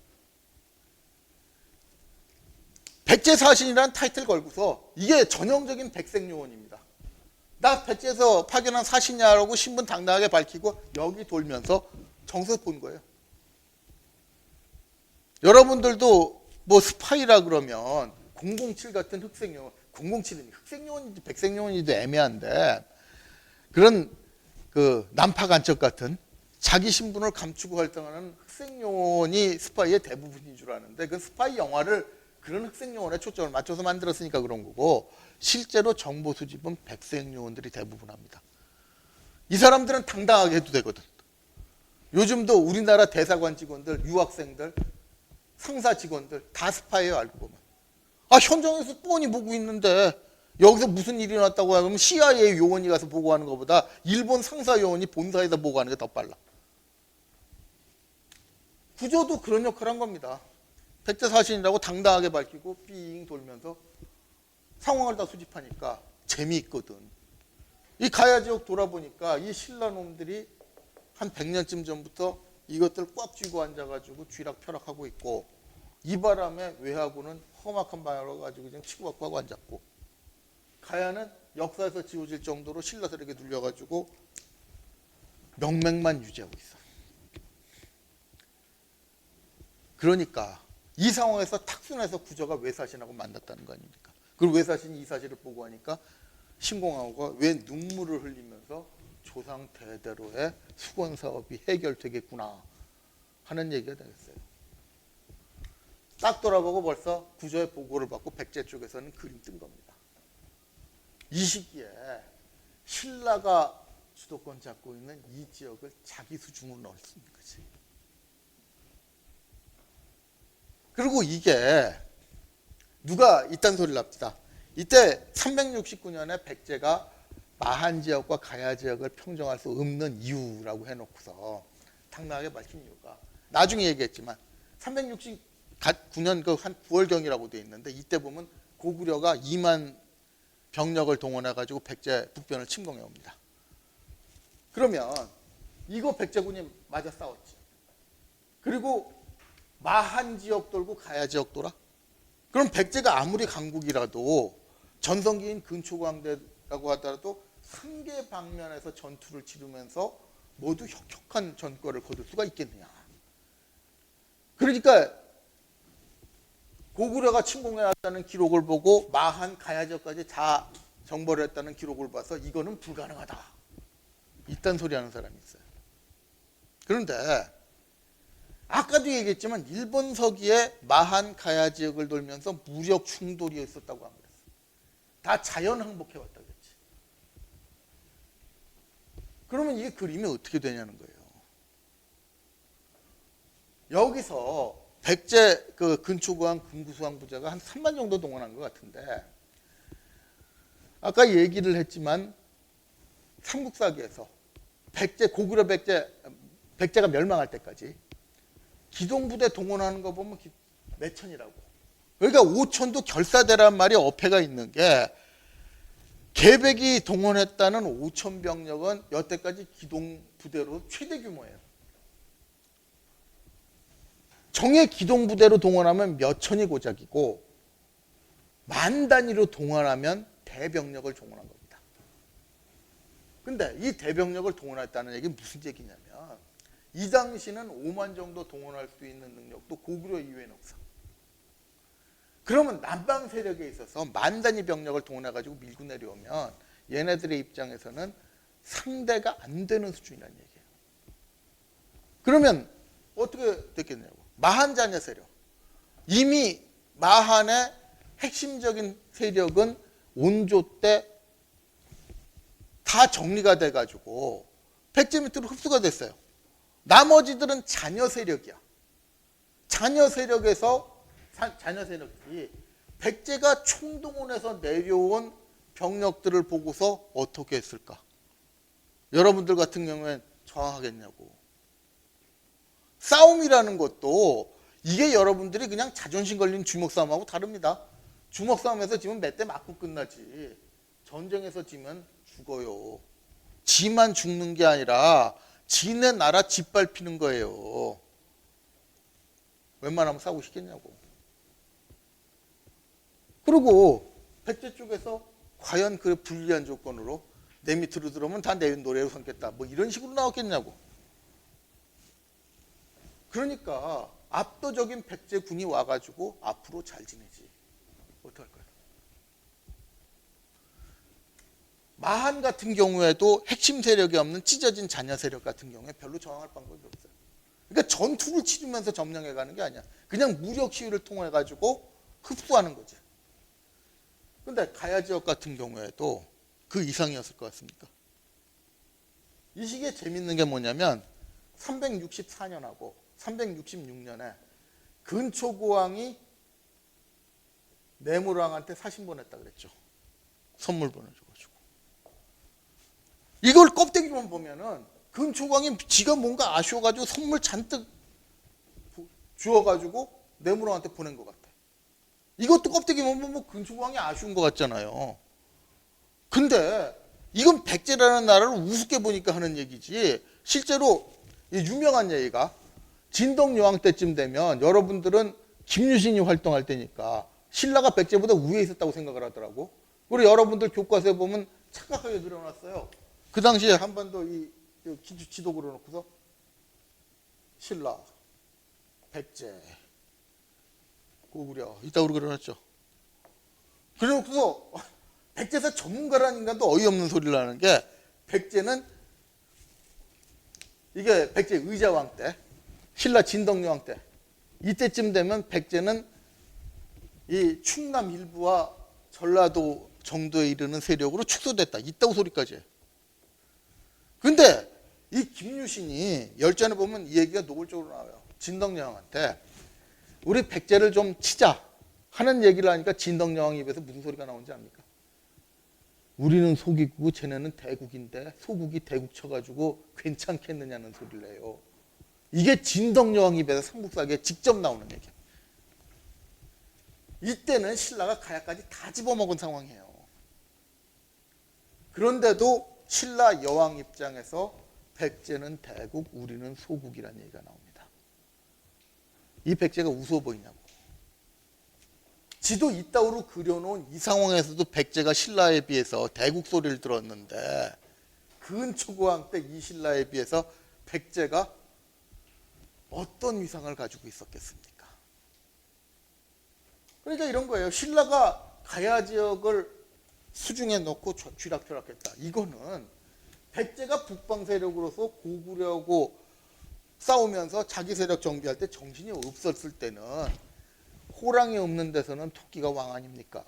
백제사신이라는 타이틀 걸고서 이게 전형적인 백색요원입니다. 나 백제에서 파견한 사신이야라고 신분 당당하게 밝히고 여기 돌면서 정서 본 거예요. 여러분들도 뭐 스파이라 그러면 007 같은 흑색요원, 007은 흑색요원인지 백색요원인지도 애매한데 그런 그 난파 간첩 같은 자기 신분을 감추고 활동하는 흑색요원이 스파이의 대부분인 줄 아는데 그 스파이 영화를 그런 흑색요원에 초점을 맞춰서 만들었으니까 그런 거고 실제로 정보 수집은 백색요원들이 대부분 합니다. 이 사람들은 당당하게 해도 되거든. 요즘도 우리나라 대사관 직원들, 유학생들, 상사 직원들 다 스파이예요, 알고 보면. 현장에서 뻔히 보고 있는데 여기서 무슨 일이 났다고 하면 CIA 요원이 가서 보고하는 것보다 일본 상사 요원이 본사에서 보고하는 게 더 빨라. 구조도 그런 역할을 한 겁니다. 백제사신이라고 당당하게 밝히고 삥 돌면서 상황을 다 수집하니까 재미있거든. 이 가야 지역 돌아보니까 이 신라놈들이 한 100년쯤 전부터 이것들 꽉 쥐고 앉아가지고 쥐락펴락하고 있고 이 바람에 외하고는 험악한 방향으로 가지고 그냥 치고받고 하고 앉았고 가야는 역사에서 지워질 정도로 신라 세력에 눌려가지고 명맥만 유지하고 있어. 그러니까 이 상황에서 탁순해서 구조가 외사신하고 만났다는 거 아닙니까? 그리고 외사신이 이 사실을 보고 하니까 신공하고가 왜 눈물을 흘리면서 조상 대대로의 수건 사업이 해결되겠구나 하는 얘기가 되겠어요. 딱 돌아보고 벌써 구조의 보고를 받고 백제 쪽에서는 그림 뜬 겁니다. 이 시기에 신라가 주도권 잡고 있는 이 지역을 자기 수중으로 넣을 수 있는 거지. 그리고 이게 누가 이딴 소리를 합니다. 이때 369년에 백제가 마한 지역과 가야 지역을 평정할 수 없는 이유라고 해놓고서 당당하게 밝힌 이유가 나중에 얘기했지만 369년 그 한 9월경이라고 돼 있는데 이때 보면 고구려가 2만 병력을 동원해 가지고 백제 북변을 침공해 옵니다. 그러면 이거 백제군이 맞아 싸웠지. 그리고 마한 지역 돌고 가야 지역 돌아? 그럼 백제가 아무리 강국이라도 전성기인 근초광대라고 하더라도 3개 방면에서 전투를 치르면서 모두 혁혁한 전과를 거둘 수가 있겠느냐. 그러니까 고구려가 침공해왔다는 기록을 보고 마한 가야지역까지 다 정벌을 했다는 기록을 봐서 이거는 불가능하다. 이딴 소리 하는 사람이 있어요. 그런데 아까도 얘기했지만 일본 서기에 마한 가야 지역을 돌면서 무력 충돌이 있었다고 한 거였어요. 다 자연 항복해왔다 그랬지. 그러면 이 그림이 어떻게 되냐는 거예요. 여기서 백제 그 근초고왕 금구수왕 부자가 한 3만 정도 동원한 것 같은데 아까 얘기를 했지만 삼국사기에서 백제 고구려 백제가 멸망할 때까지 기동부대 동원하는 거 보면 몇 천이라고. 그러니까 5천도 결사대란 말이 어폐가 있는 게 계백이 동원했다는 5천 병력은 여태까지 기동부대로 최대 규모예요. 정예 기동부대로 동원하면 몇 천이 고작이고 만 단위로 동원하면 대병력을 동원한 겁니다. 근데 이 대병력을 동원했다는 얘기는 무슨 얘기냐면 이 당시는 5만 정도 동원할 수 있는 능력도 고구려 이후에는 없어. 그러면 남방 세력에 있어서 만 단위 병력을 동원해가지고 밀고 내려오면 얘네들의 입장에서는 상대가 안 되는 수준이라는 얘기예요. 그러면 어떻게 됐겠냐고. 마한 자녀 세력. 이미 마한의 핵심적인 세력은 온조 때 다 정리가 돼가지고 백제 밑으로 흡수가 됐어요. 나머지들은 자녀 세력이야. 자녀 세력이 백제가 총동원해서 내려온 병력들을 보고서 어떻게 했을까? 여러분들 같은 경우엔 저항하겠냐고. 싸움이라는 것도 이게 여러분들이 그냥 자존심 걸린 주먹 싸움하고 다릅니다. 주먹 싸움에서 지면 몇 대 맞고 끝나지. 전쟁에서 지면 죽어요. 지만 죽는 게 아니라 지네 나라 짓밟히는 거예요. 웬만하면 싸우고 싶겠냐고. 그리고 백제 쪽에서 과연 그 불리한 조건으로 내 밑으로 들어오면 다 내 노래로 삼겠다. 뭐 이런 식으로 나왔겠냐고. 그러니까 압도적인 백제군이 와가지고 앞으로 잘 지내지. 어떡할 거야. 마한 같은 경우에도 핵심 세력이 없는 찢어진 자녀 세력 같은 경우에 별로 저항할 방법이 없어요. 그러니까 전투를 치르면서 점령해 가는 게 아니야. 그냥 무력 시위를 통해 가지고 흡수하는 거지. 그런데 가야 지역 같은 경우에도 그 이상이었을 것 같습니까? 이 시기에 재밌는 게 뭐냐면 364년하고 366년에 근초고왕이 내무왕한테 사신 보냈다 그랬죠. 선물 보내줘가지고. 이걸 껍데기만 보면은 근초고왕이 지가 뭔가 아쉬워가지고 선물 잔뜩 주어가지고 내무왕한테 보낸 것 같아. 이것도 껍데기만 보면 뭐 근초고왕이 아쉬운 것 같잖아요. 근데 이건 백제라는 나라를 우습게 보니까 하는 얘기지. 실제로 유명한 얘기가 진덕여왕 때쯤 되면 여러분들은 김유신이 활동할 때니까 신라가 백제보다 위에 있었다고 생각을 하더라고. 그리고 여러분들 교과서에 보면 착각하게 그려놨어요. 그 당시에 한반도 이 지도 그려놓고서 신라, 백제, 고구려 이따구로 그려놨죠. 그래놓고서 백제사 전문가라는 인간도 어이없는 소리를 하는 게 백제는 이게 백제 의자왕 때 신라 진덕여왕 때 이때쯤 되면 백제는 이 충남 일부와 전라도 정도에 이르는 세력으로 축소됐다. 이따구 소리까지 해요. 근데 이 김유신이 열전에 보면 이 얘기가 노골적으로 나와요. 진덕여왕한테 우리 백제를 좀 치자 하는 얘기를 하니까 진덕여왕 입에서 무슨 소리가 나오는지 압니까? 우리는 소국이고 쟤네는 대국인데 소국이 대국 쳐가지고 괜찮겠느냐는 소리를 해요. 이게 진덕여왕 입에서 삼국사기에 직접 나오는 얘기예요. 이때는 신라가 가야까지 다 집어먹은 상황이에요. 그런데도 신라 여왕 입장에서 백제는 대국, 우리는 소국이라는 얘기가 나옵니다. 이 백제가 우스워 보이냐고. 지도 이따위로 그려놓은 이 상황에서도 백제가 신라에 비해서 대국 소리를 들었는데 근초고왕 때 이 신라에 비해서 백제가 어떤 위상을 가지고 있었겠습니까? 그러니까 이런 거예요. 신라가 가야 지역을 수중에 넣고 쥐락펴락했다. 이거는 백제가 북방 세력으로서 고구려하고 싸우면서 자기 세력 정비할 때 정신이 없었을 때는 호랑이 없는 데서는 토끼가 왕 아닙니까?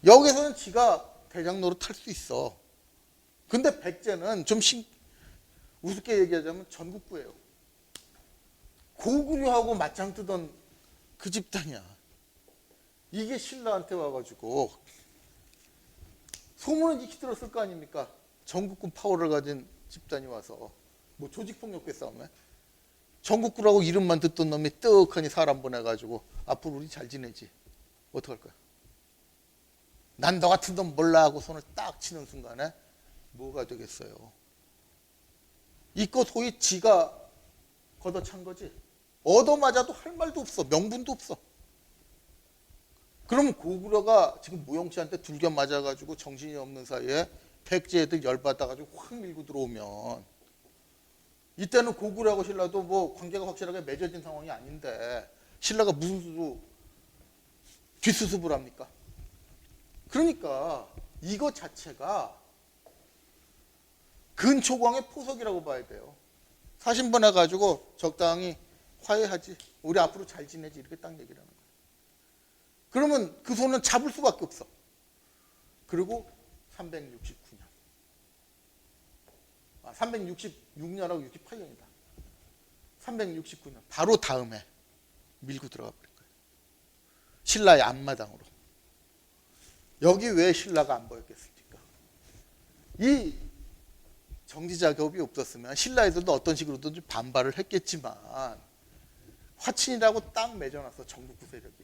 여기서는 지가 대장 노릇 할 수 있어. 근데 백제는 좀 우습게 얘기하자면 전국구예요. 고구려하고 맞짱 뜨던 그 집단이야. 이게 신라한테 와가지고 소문은 익히 들었을 거 아닙니까? 전국구 파워를 가진 집단이 와서 뭐 조직폭력배 싸움에 전국구라고 이름만 듣던 놈이 떡하니 사람 보내가지고 앞으로 우리 잘 지내지. 어떡할 거야? 난 너 같은 놈 몰라 하고 손을 딱 치는 순간에 뭐가 되겠어요? 이거 소위 지가 걷어찬 거지. 얻어맞아도 할 말도 없어. 명분도 없어. 그러면 고구려가 지금 무용씨한테 둘겨 맞아가지고 정신이 없는 사이에 백제 애들 열받아가지고 확 밀고 들어오면 이때는 고구려하고 신라도 뭐 관계가 확실하게 맺어진 상황이 아닌데 신라가 무슨 수로 뒷수습을 합니까? 그러니까 이거 자체가 근초광의 포석이라고 봐야 돼요. 사신번 해가지고 적당히 화해하지. 우리 앞으로 잘 지내지. 이렇게 딱 얘기를 하는 거예요. 그러면 그 손은 잡을 수밖에 없어. 그리고 369년. 366년하고 68년이다. 369년. 바로 다음에 밀고 들어가 버린 거예요. 신라의 앞마당으로. 여기 왜 신라가 안 보였겠습니까? 이 정지작업이 없었으면 신라에서도 어떤 식으로든 좀 반발을 했겠지만 화친이라고 딱 맺어놨어. 전국구 세력이.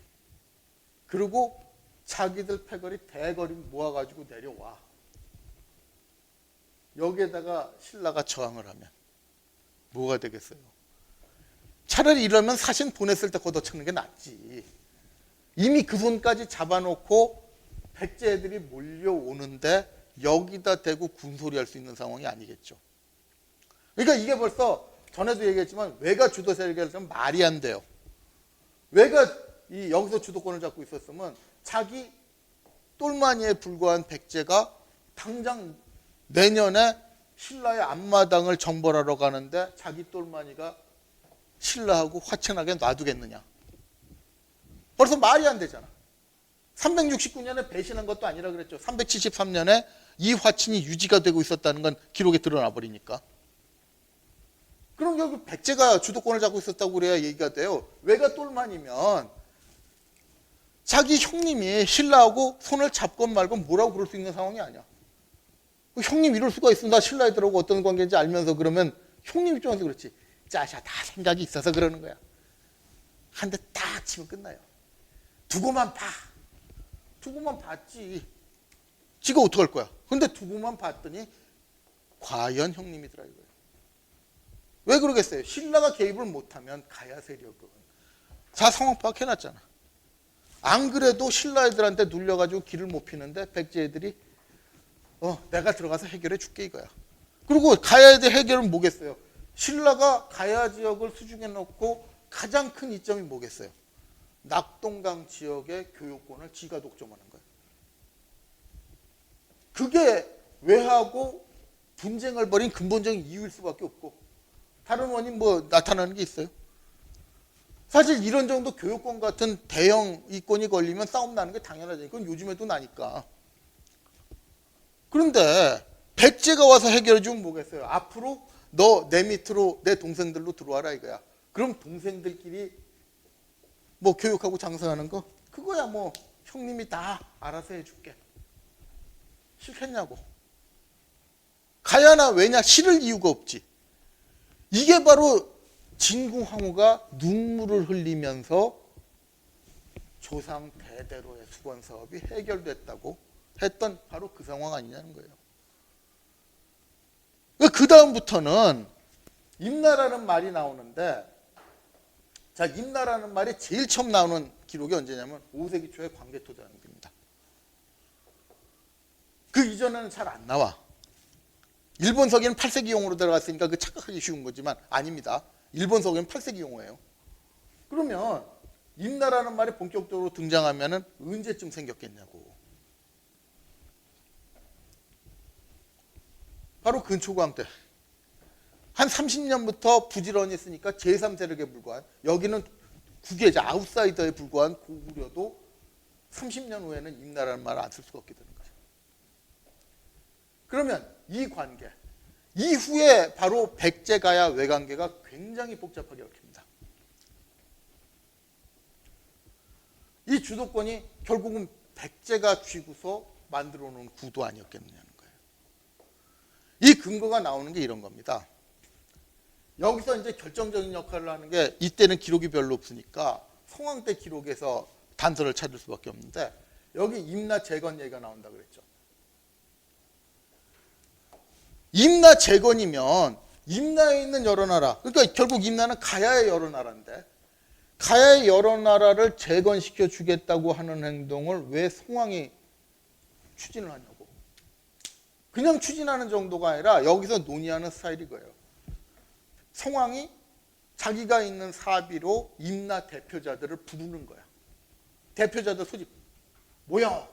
그리고 자기들 패거리 대거리 모아가지고 내려와. 여기에다가 신라가 저항을 하면 뭐가 되겠어요? 차라리 이러면 사신 보냈을 때 걷어차는 게 낫지. 이미 그 손까지 잡아놓고 백제 애들이 몰려오는데 여기다 대고 군소리 할 수 있는 상황이 아니겠죠. 그러니까 이게 벌써 전에도 얘기했지만 외가 주도 세력이라면 말이 안 돼요. 외가 여기서 주도권을 잡고 있었으면 자기 똘마니에 불과한 백제가 당장 내년에 신라의 앞마당을 정벌하러 가는데 자기 똘마니가 신라하고 화친하게 놔두겠느냐. 벌써 말이 안 되잖아. 369년에 배신한 것도 아니라 그랬죠. 373년에 이 화친이 유지가 되고 있었다는 건 기록에 드러나 버리니까. 그럼 여기 백제가 주도권을 잡고 있었다고 그래야 얘기가 돼요. 외가 똘만이면 자기 형님이 신라하고 손을 잡건 말건 뭐라고 그럴 수 있는 상황이 아니야. 형님 이럴 수가 있어. 나 신라 애들하고 어떤 관계인지 알면서 그러면 형님 입장에서 그렇지. 짜샤 다 생각이 있어서 그러는 거야. 한 대 딱 치면 끝나요. 두고만 봐. 두고만 봤지. 지가 어떡할 거야. 근데 두고만 봤더니 과연 형님이더라 이거예요. 왜 그러겠어요? 신라가 개입을 못하면 가야 세력은 자 상황 파악해놨잖아. 안 그래도 신라 애들한테 눌려가지고 길을 못 피는데 백제 애들이 내가 들어가서 해결해 줄게 이거야. 그리고 가야 애들 해결은 뭐겠어요? 신라가 가야 지역을 수중에 넣고 가장 큰 이점이 뭐겠어요? 낙동강 지역의 교육권을 지가 독점하는 거예요. 그게 외하고 분쟁을 벌인 근본적인 이유일 수밖에 없고 다른 원인 뭐 나타나는 게 있어요? 사실 이런 정도 교육권 같은 대형 이권이 걸리면 싸움 나는 게 당연하죠. 그건 요즘에도 나니까. 그런데 백제가 와서 해결해 주면 뭐겠어요? 앞으로 너 내 밑으로 내 동생들로 들어와라 이거야. 그럼 동생들끼리 뭐 교육하고 장사하는 거? 그거야 뭐 형님이 다 알아서 해줄게. 싫겠냐고. 가야나 왜냐 싫을 이유가 없지. 이게 바로 진궁황후가 눈물을 흘리면서 조상 대대로의 수건 사업이 해결됐다고 했던 바로 그 상황 아니냐는 거예요. 그 다음부터는 임나라는 말이 나오는데, 자, 임나라는 말이 제일 처음 나오는 기록이 언제냐면 5세기 초에 광개토대왕입니다. 그 이전에는 잘 안 나와. 일본 서기는 8세기 용어로 들어갔으니까 그 착각하기 쉬운 거지만 아닙니다. 일본 서기는 8세기 용어예요. 그러면 임나라는 말이 본격적으로 등장하면은 언제쯤 생겼겠냐고. 바로 근초광 때. 한 30년부터 부지런히 했으니까 제3세력에 불과한, 여기는 국외자 아웃사이더에 불과한 고구려도 30년 후에는 임나라는 말을 안 쓸 수가 없게 되는 거죠. 그러면 이 관계, 이후에 바로 백제가야 외관계가 굉장히 복잡하게 얽힙니다. 이 주도권이 결국은 백제가 쥐고서 만들어 놓은 구도 아니었겠느냐는 거예요. 이 근거가 나오는 게 이런 겁니다. 여기서 이제 결정적인 역할을 하는 게, 이때는 기록이 별로 없으니까 성왕 때 기록에서 단서를 찾을 수밖에 없는데, 여기 임나 재건 얘기가 나온다 그랬죠. 임나 재건이면 임나에 있는 여러 나라, 그러니까 결국 임나는 가야의 여러 나라인데, 가야의 여러 나라를 재건시켜 주겠다고 하는 행동을 왜 성왕이 추진을 하냐고. 그냥 추진하는 정도가 아니라 여기서 논의하는 스타일이 거예요. 성왕이 자기가 있는 사비로 임나 대표자들을 부르는 거야. 대표자들 소집. 뭐야?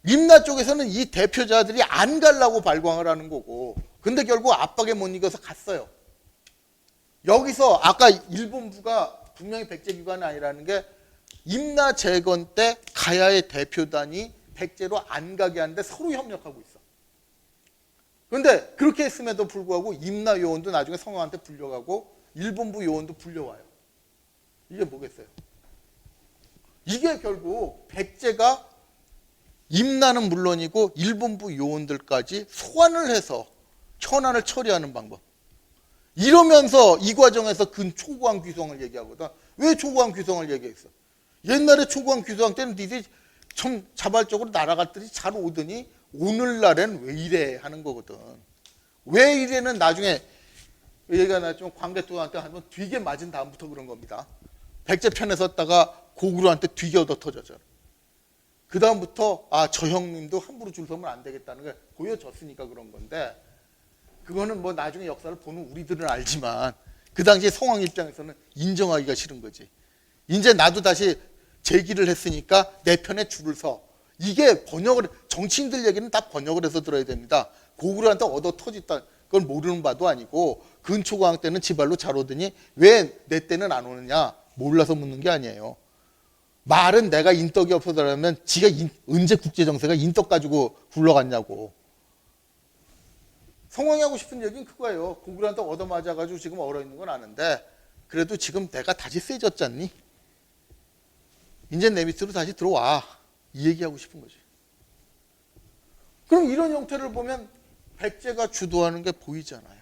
임나 쪽에서는 이 대표자들이 안 가려고 발광을 하는 거고, 근데 결국 압박에 못 이겨서 갔어요. 여기서 아까 일본부가 분명히 백제기관이 아니라는 게, 임나 재건 때 가야의 대표단이 백제로 안 가게 하는데 서로 협력하고 있어. 그런데 그렇게 했음에도 불구하고 임나 요원도 나중에 성왕한테 불려가고 일본부 요원도 불려와요. 이게 뭐겠어요? 이게 결국 백제가 임나는 물론이고 일본부 요원들까지 소환을 해서 현안을 처리하는 방법. 이러면서 이 과정에서 초고왕 귀성을 얘기하거든. 왜 초고왕 귀성을 얘기했어? 옛날에 초고왕 귀성 때는 니들이 참 자발적으로 날아갔더니 잘 오더니 오늘날엔 왜 이래 하는 거거든. 왜 이래는 나중에 얘기가 나왔지만 광개토한테 한번 뒤게 맞은 다음부터 그런 겁니다. 백제 편에 섰다가 고구려한테 뒤게 얻어 터졌죠. 그 다음부터 저 형님도 함부로 줄 서면 안 되겠다는 게 보여졌으니까 그런 건데, 그거는 뭐 나중에 역사를 보는 우리들은 알지만 그 당시에 성왕 입장에서는 인정하기가 싫은 거지. 이제 나도 다시 제기를 했으니까 내 편에 줄을 서. 이게 번역을, 정치인들 얘기는 다 번역을 해서 들어야 됩니다. 고구려한테 얻어 터졌다, 그걸 모르는 바도 아니고, 근초고왕 때는 지발로 잘 오더니 왜 내 때는 안 오느냐 몰라서 묻는 게 아니에요. 말은 내가 인덕이 없어서라면 지가 언제 국제정세가 인덕 가지고 굴러갔냐고. 성왕이 하고 싶은 얘기는 그거예요. 고구려한테 얻어맞아가지고 지금 얼어있는 건 아는데 그래도 지금 내가 다시 세졌잖니? 이제 내 밑으로 다시 들어와. 이 얘기하고 싶은 거지. 그럼 이런 형태를 보면 백제가 주도하는 게 보이잖아요.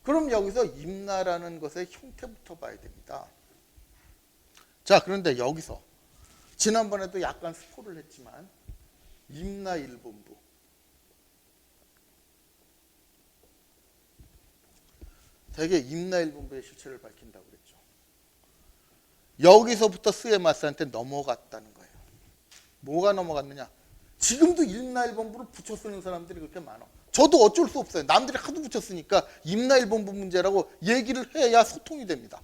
그럼 여기서 임나라는 것의 형태부터 봐야 됩니다. 자, 그런데 여기서 지난번에도 약간 스포를 했지만 임나 일본부, 되게 임나 일본부의 실체를 밝힌다고 그랬죠. 여기서부터 스에마스한테 넘어갔다는 거예요. 뭐가 넘어갔느냐? 지금도 임나 일본부를 붙여 쓰는 사람들이 그렇게 많아. 저도 어쩔 수 없어요. 남들이 하도 붙여 쓰니까 임나 일본부 문제라고 얘기를 해야 소통이 됩니다.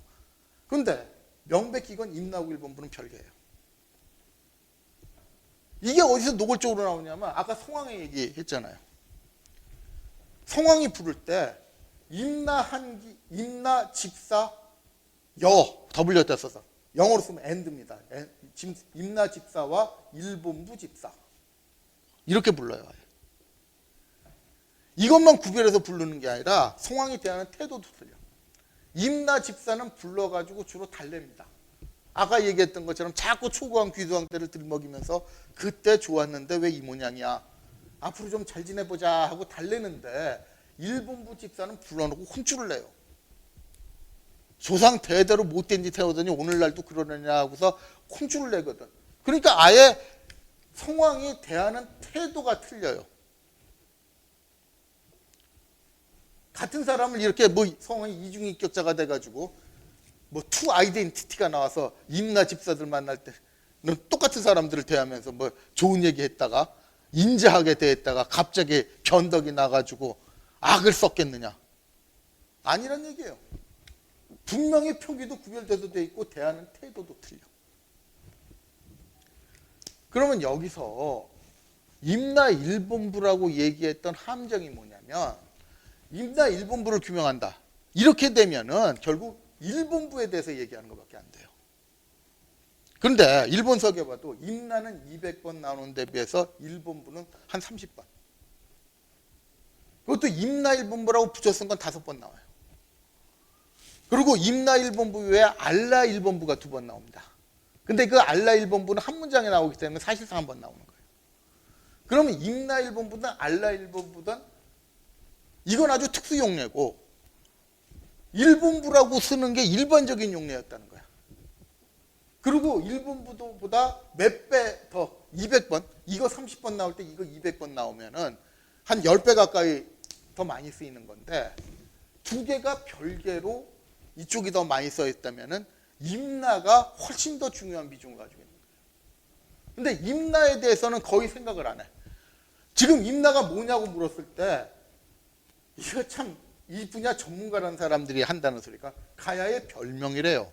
그런데 명백히 이건 임나국 일본부는 별개예요. 이게 어디서 노골적으로 나오냐면 아까 성왕의 얘기했잖아요. 성왕이 부를 때 임나 한기, 임나 집사, W였다 써서 영어로 쓰면 and입니다. 임나 집사와 일본부 집사 이렇게 불러요. 이것만 구별해서 부르는 게 아니라 성왕이 대하는 태도도 틀려. 임나 집사는 불러가지고 주로 달랩니다. 아까 얘기했던 것처럼 자꾸 초고왕 귀두왕 때를 들먹이면서 그때 좋았는데 왜 이 모양이야, 앞으로 좀 잘 지내보자 하고 달래는데, 일본부 집사는 불러놓고 혼쭐을 내요. 조상 대대로 못된 짓 해오더니 오늘날도 그러느냐 하고서 혼쭐을 내거든. 그러니까 아예 성왕이 대하는 태도가 틀려요. 같은 사람을 이렇게 뭐 성왕이 이중인격자가 돼가지고 뭐 투 아이덴티티가 나와서 임나 집사들 만날 때는 똑같은 사람들을 대하면서 뭐 좋은 얘기 했다가 인자하게 대했다가 갑자기 변덕이 나가지고 악을 썼겠느냐. 아니란 얘기예요. 분명히 표기도 구별돼서 돼 있고 대하는 태도도 틀려. 그러면 여기서 임나 일본부라고 얘기했던 함정이 뭐냐면 임나 일본부를 규명한다. 이렇게 되면은 결국 일본부에 대해서 얘기하는 것밖에 안 돼요. 그런데 일본서에 봐도 임나는 200번 나오는 데 비해서 일본부는 한 30번. 그것도 임나 일본부라고 붙여 쓴 건 5번 나와요. 그리고 임나 일본부 외에 알라 일본부가 2번 나옵니다. 근데 그 알라 일본부는 한 문장에 나오기 때문에 사실상 한 번 나오는 거예요. 그러면 임나 일본부든 알라 일본부든 이건 아주 특수 용례고 일본부라고 쓰는 게 일반적인 용례였다는 거야. 그리고 일본부보다 몇 배 더 200번, 이거 30번 나올 때 이거 200번 나오면은 한 10배 가까이 더 많이 쓰이는 건데 두 개가 별개로 이쪽이 더 많이 써 있다면은 임나가 훨씬 더 중요한 비중을 가지고 있는 거예요. 근데 임나에 대해서는 거의 생각을 안 해. 지금 임나가 뭐냐고 물었을 때 이거 참 이 분야 전문가라는 사람들이 한다는 소리가 가야의 별명이래요.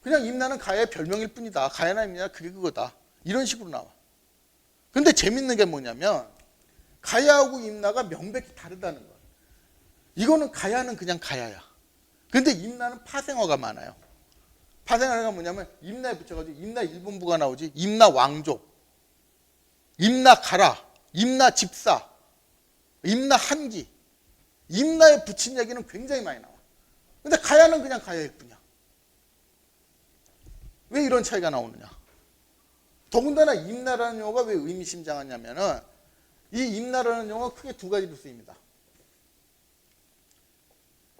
그냥 임나는 가야의 별명일 뿐이다. 가야나 임나 그게 그거다. 이런 식으로 나와. 근데 재밌는 게 뭐냐면 가야하고 임나가 명백히 다르다는 거야. 이거는 가야는 그냥 가야야. 근데 임나는 파생어가 많아요. 파생어가 뭐냐면 임나에 붙여가지고 임나 일본부가 나오지. 임나 왕족, 임나 가라, 임나 집사, 임나 한기. 임나에 붙인 얘기는 굉장히 많이 나와. 근데 가야는 그냥 가야일 뿐이야. 왜 이런 차이가 나오느냐. 더군다나 임나라는 용어가 왜 의미심장하냐면은 이 임나라는 용어가 크게 2가지로 쓰입니다.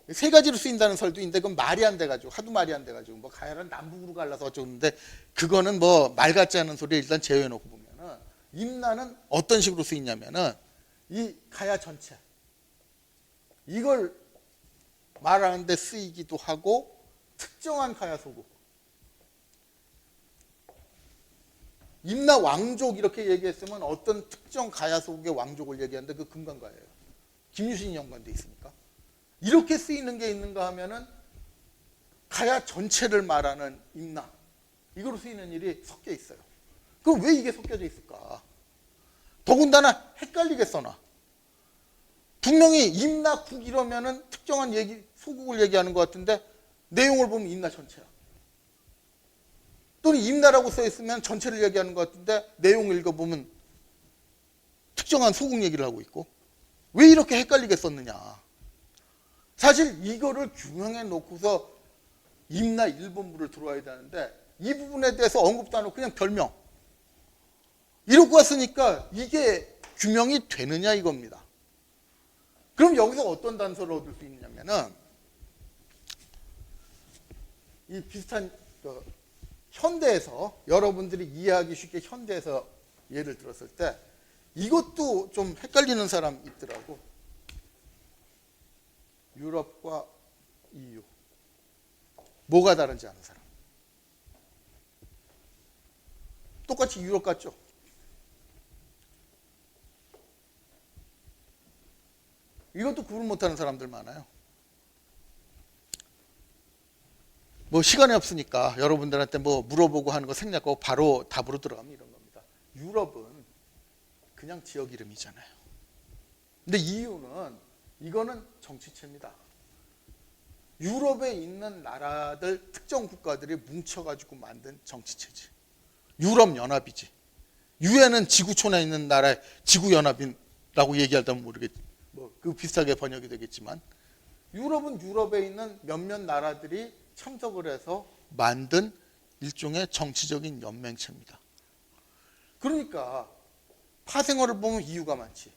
3가지로 쓰인다는 설도 있는데 그건 말이 안 돼가지고 하도 말이 안 돼가지고 뭐 가야는 남북으로 갈라서 어쩌는데 그거는 뭐 말 같지 않은 소리 일단 제외해놓고 보면은 임나는 어떤 식으로 쓰이냐면은 이 가야 전체 이걸 말하는데 쓰이기도 하고 특정한 가야 소국 임나 왕족 이렇게 얘기했으면 어떤 특정 가야 소국의 왕족을 얘기하는데 그 금강가예요. 김유신이 연관돼 있으니까. 이렇게 쓰이는 게 있는가 하면은 가야 전체를 말하는 임나 이거로 쓰이는 일이 섞여 있어요. 그럼 왜 이게 섞여져 있을까? 더군다나 헷갈리게 써놔. 분명히 임나국 이러면은 특정한 얘기 소국을 얘기하는 것 같은데 내용을 보면 임나 전체야. 또는 임나라고 써 있으면 전체를 얘기하는 것 같은데 내용을 읽어보면 특정한 소국 얘기를 하고 있고 왜 이렇게 헷갈리게 썼느냐. 사실 이거를 규명해 놓고서 임나 일본부를 들어와야 되는데 이 부분에 대해서 언급도 안 하고 그냥 별명 이러고 왔으니까 이게 규명이 되느냐 이겁니다. 그럼 여기서 어떤 단서를 얻을 수 있느냐면은 이 비슷한 현대에서 여러분들이 이해하기 쉽게 현대에서 예를 들었을 때 이것도 좀 헷갈리는 사람 있더라고. 유럽과 EU 뭐가 다른지 아는 사람. 똑같이 유럽 같죠? 이것도 구분 못하는 사람들 많아요. 뭐 시간이 없으니까 여러분들한테 뭐 물어보고 하는 거 생략하고 바로 답으로 들어가면 이런 겁니다. 유럽은 그냥 지역 이름이잖아요. 근데 EU는 이거는 정치체입니다. 유럽에 있는 나라들 특정 국가들이 뭉쳐가지고 만든 정치체지. 유럽연합이지. 유엔은 지구촌에 있는 나라의 지구연합이라고 얘기하다면 모르겠지. 뭐 그 비슷하게 번역이 되겠지만 유럽은 유럽에 있는 몇몇 나라들이 참석을 해서 만든 일종의 정치적인 연맹체입니다. 그러니까 파생어를 보면 이유가 많지.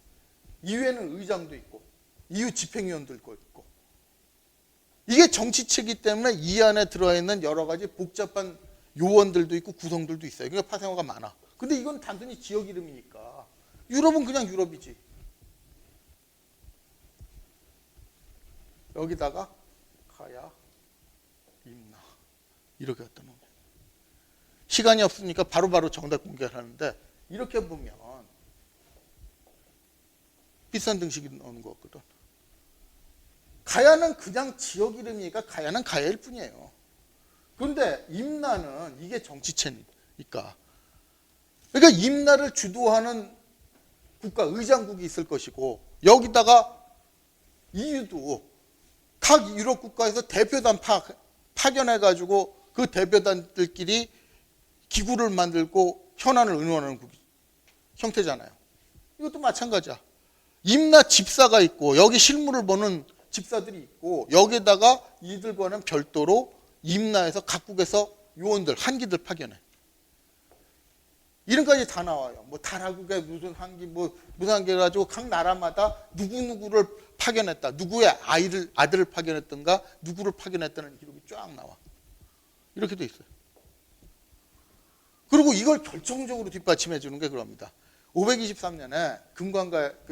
이유에는 의장도 있고 이유 집행위원들도 있고, 이게 정치체이기 때문에 이 안에 들어있는 여러 가지 복잡한 요원들도 있고 구성들도 있어요. 그러니까 파생어가 많아. 근데 이건 단순히 지역 이름이니까 유럽은 그냥 유럽이지. 여기다가 가야, 임나 이렇게 갖다 놓으면, 시간이 없으니까 바로바로 정답 공개를 하는데, 이렇게 보면 비싼 등식이 나오는 것 같거든. 가야는 그냥 지역 이름이니까 가야는 가야일 뿐이에요. 그런데 임나는 이게 정치체니까, 그러니까 임나를 주도하는 국가 의장국이 있을 것이고, 여기다가 EU도 각 유럽 국가에서 대표단 파견해가지고 그 대표단들끼리 기구를 만들고 현안을 의논하는 형태잖아요. 이것도 마찬가지야. 임나 집사가 있고 여기 실무를 보는 집사들이 있고, 여기다가 이들과는 별도로 임나에서 각국에서 요원들, 한기들 파견해. 이름까지 다 나와요. 뭐 다라국에 무슨 한기, 뭐 무슨 한기 해가지고 각 나라마다 누구누구를 파견했다, 누구의 아들을 파견했던가, 누구를 파견했다는 기록이 쫙 나와. 이렇게 돼 있어요. 그리고 이걸 결정적으로 뒷받침해 주는 게 그럽니다. 523년에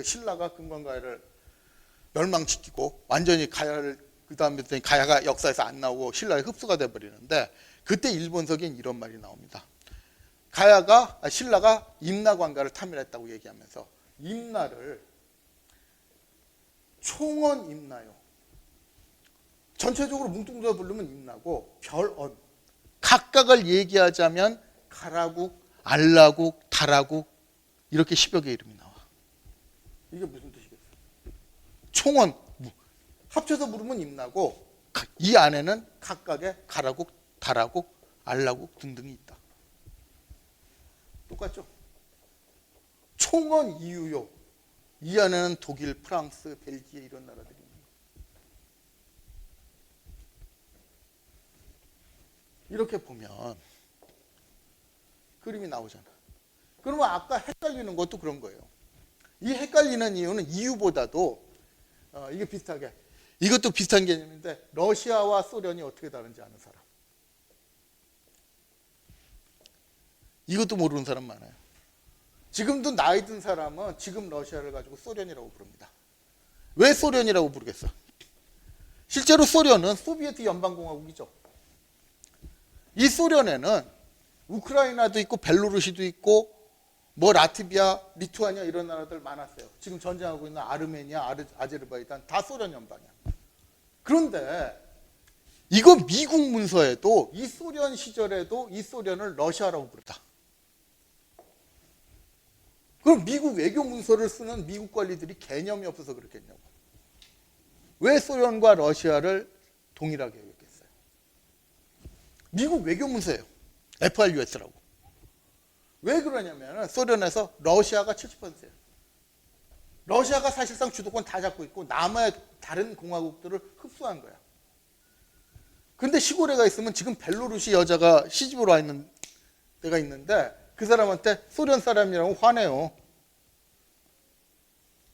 신라가 금관가야를 멸망시키고 완전히 가야를, 그 다음에 가야가 역사에서 안 나오고 신라에 흡수가 돼버리는데, 그때 일본서기엔 이런 말이 나옵니다. 신라가 임나관가를 탐멸했다고 얘기하면서 임나를 총언 임나요, 전체적으로 뭉뚱그려 부르면 임나고, 별언, 각각을 얘기하자면 가라국, 알라국, 다라국, 이렇게 10여 개의 이름이 나와. 이게 무슨 뜻이겠어요? 총언, 합쳐서 부르면 임나고, 이 안에는 각각의 가라국, 다라국, 알라국 등등이 있다. 똑같죠? 총언 이유요. 이 안에는 독일, 프랑스, 벨기에 이런 나라들이 있는 거예요. 이렇게 보면 그림이 나오잖아. 그러면 아까 헷갈리는 것도 그런 거예요. 이 헷갈리는 이유는 이유보다도 이게 비슷하게, 이것도 비슷한 개념인데, 러시아와 소련이 어떻게 다른지 아는 사람. 이것도 모르는 사람 많아요. 지금도 나이 든 사람은 지금 러시아를 가지고 소련이라고 부릅니다. 왜 소련이라고 부르겠어? 실제로 소련은 소비에트 연방공화국이죠. 이 소련에는 우크라이나도 있고 벨로루시도 있고 뭐 라트비아, 리투아니아 이런 나라들 많았어요. 지금 전쟁하고 있는 아르메니아, 아제르바이잔 다 소련 연방이야. 그런데 이거 미국 문서에도 이 소련 시절에도 이 소련을 러시아라고 부르다. 그럼 미국 외교 문서를 쓰는 미국 관리들이 개념이 없어서 그렇겠냐고. 왜 소련과 러시아를 동일하게 여겼겠어요? 미국 외교 문서예요. FRUS라고. 왜 그러냐면 소련에서 러시아가 70%예요. 러시아가 사실상 주도권 다 잡고 있고 남의 다른 공화국들을 흡수한 거야. 근데 시골에가 있으면, 지금 벨로루시 여자가 시집으로 와 있는 데가 있는데 그 사람한테 소련 사람이라고 화내요.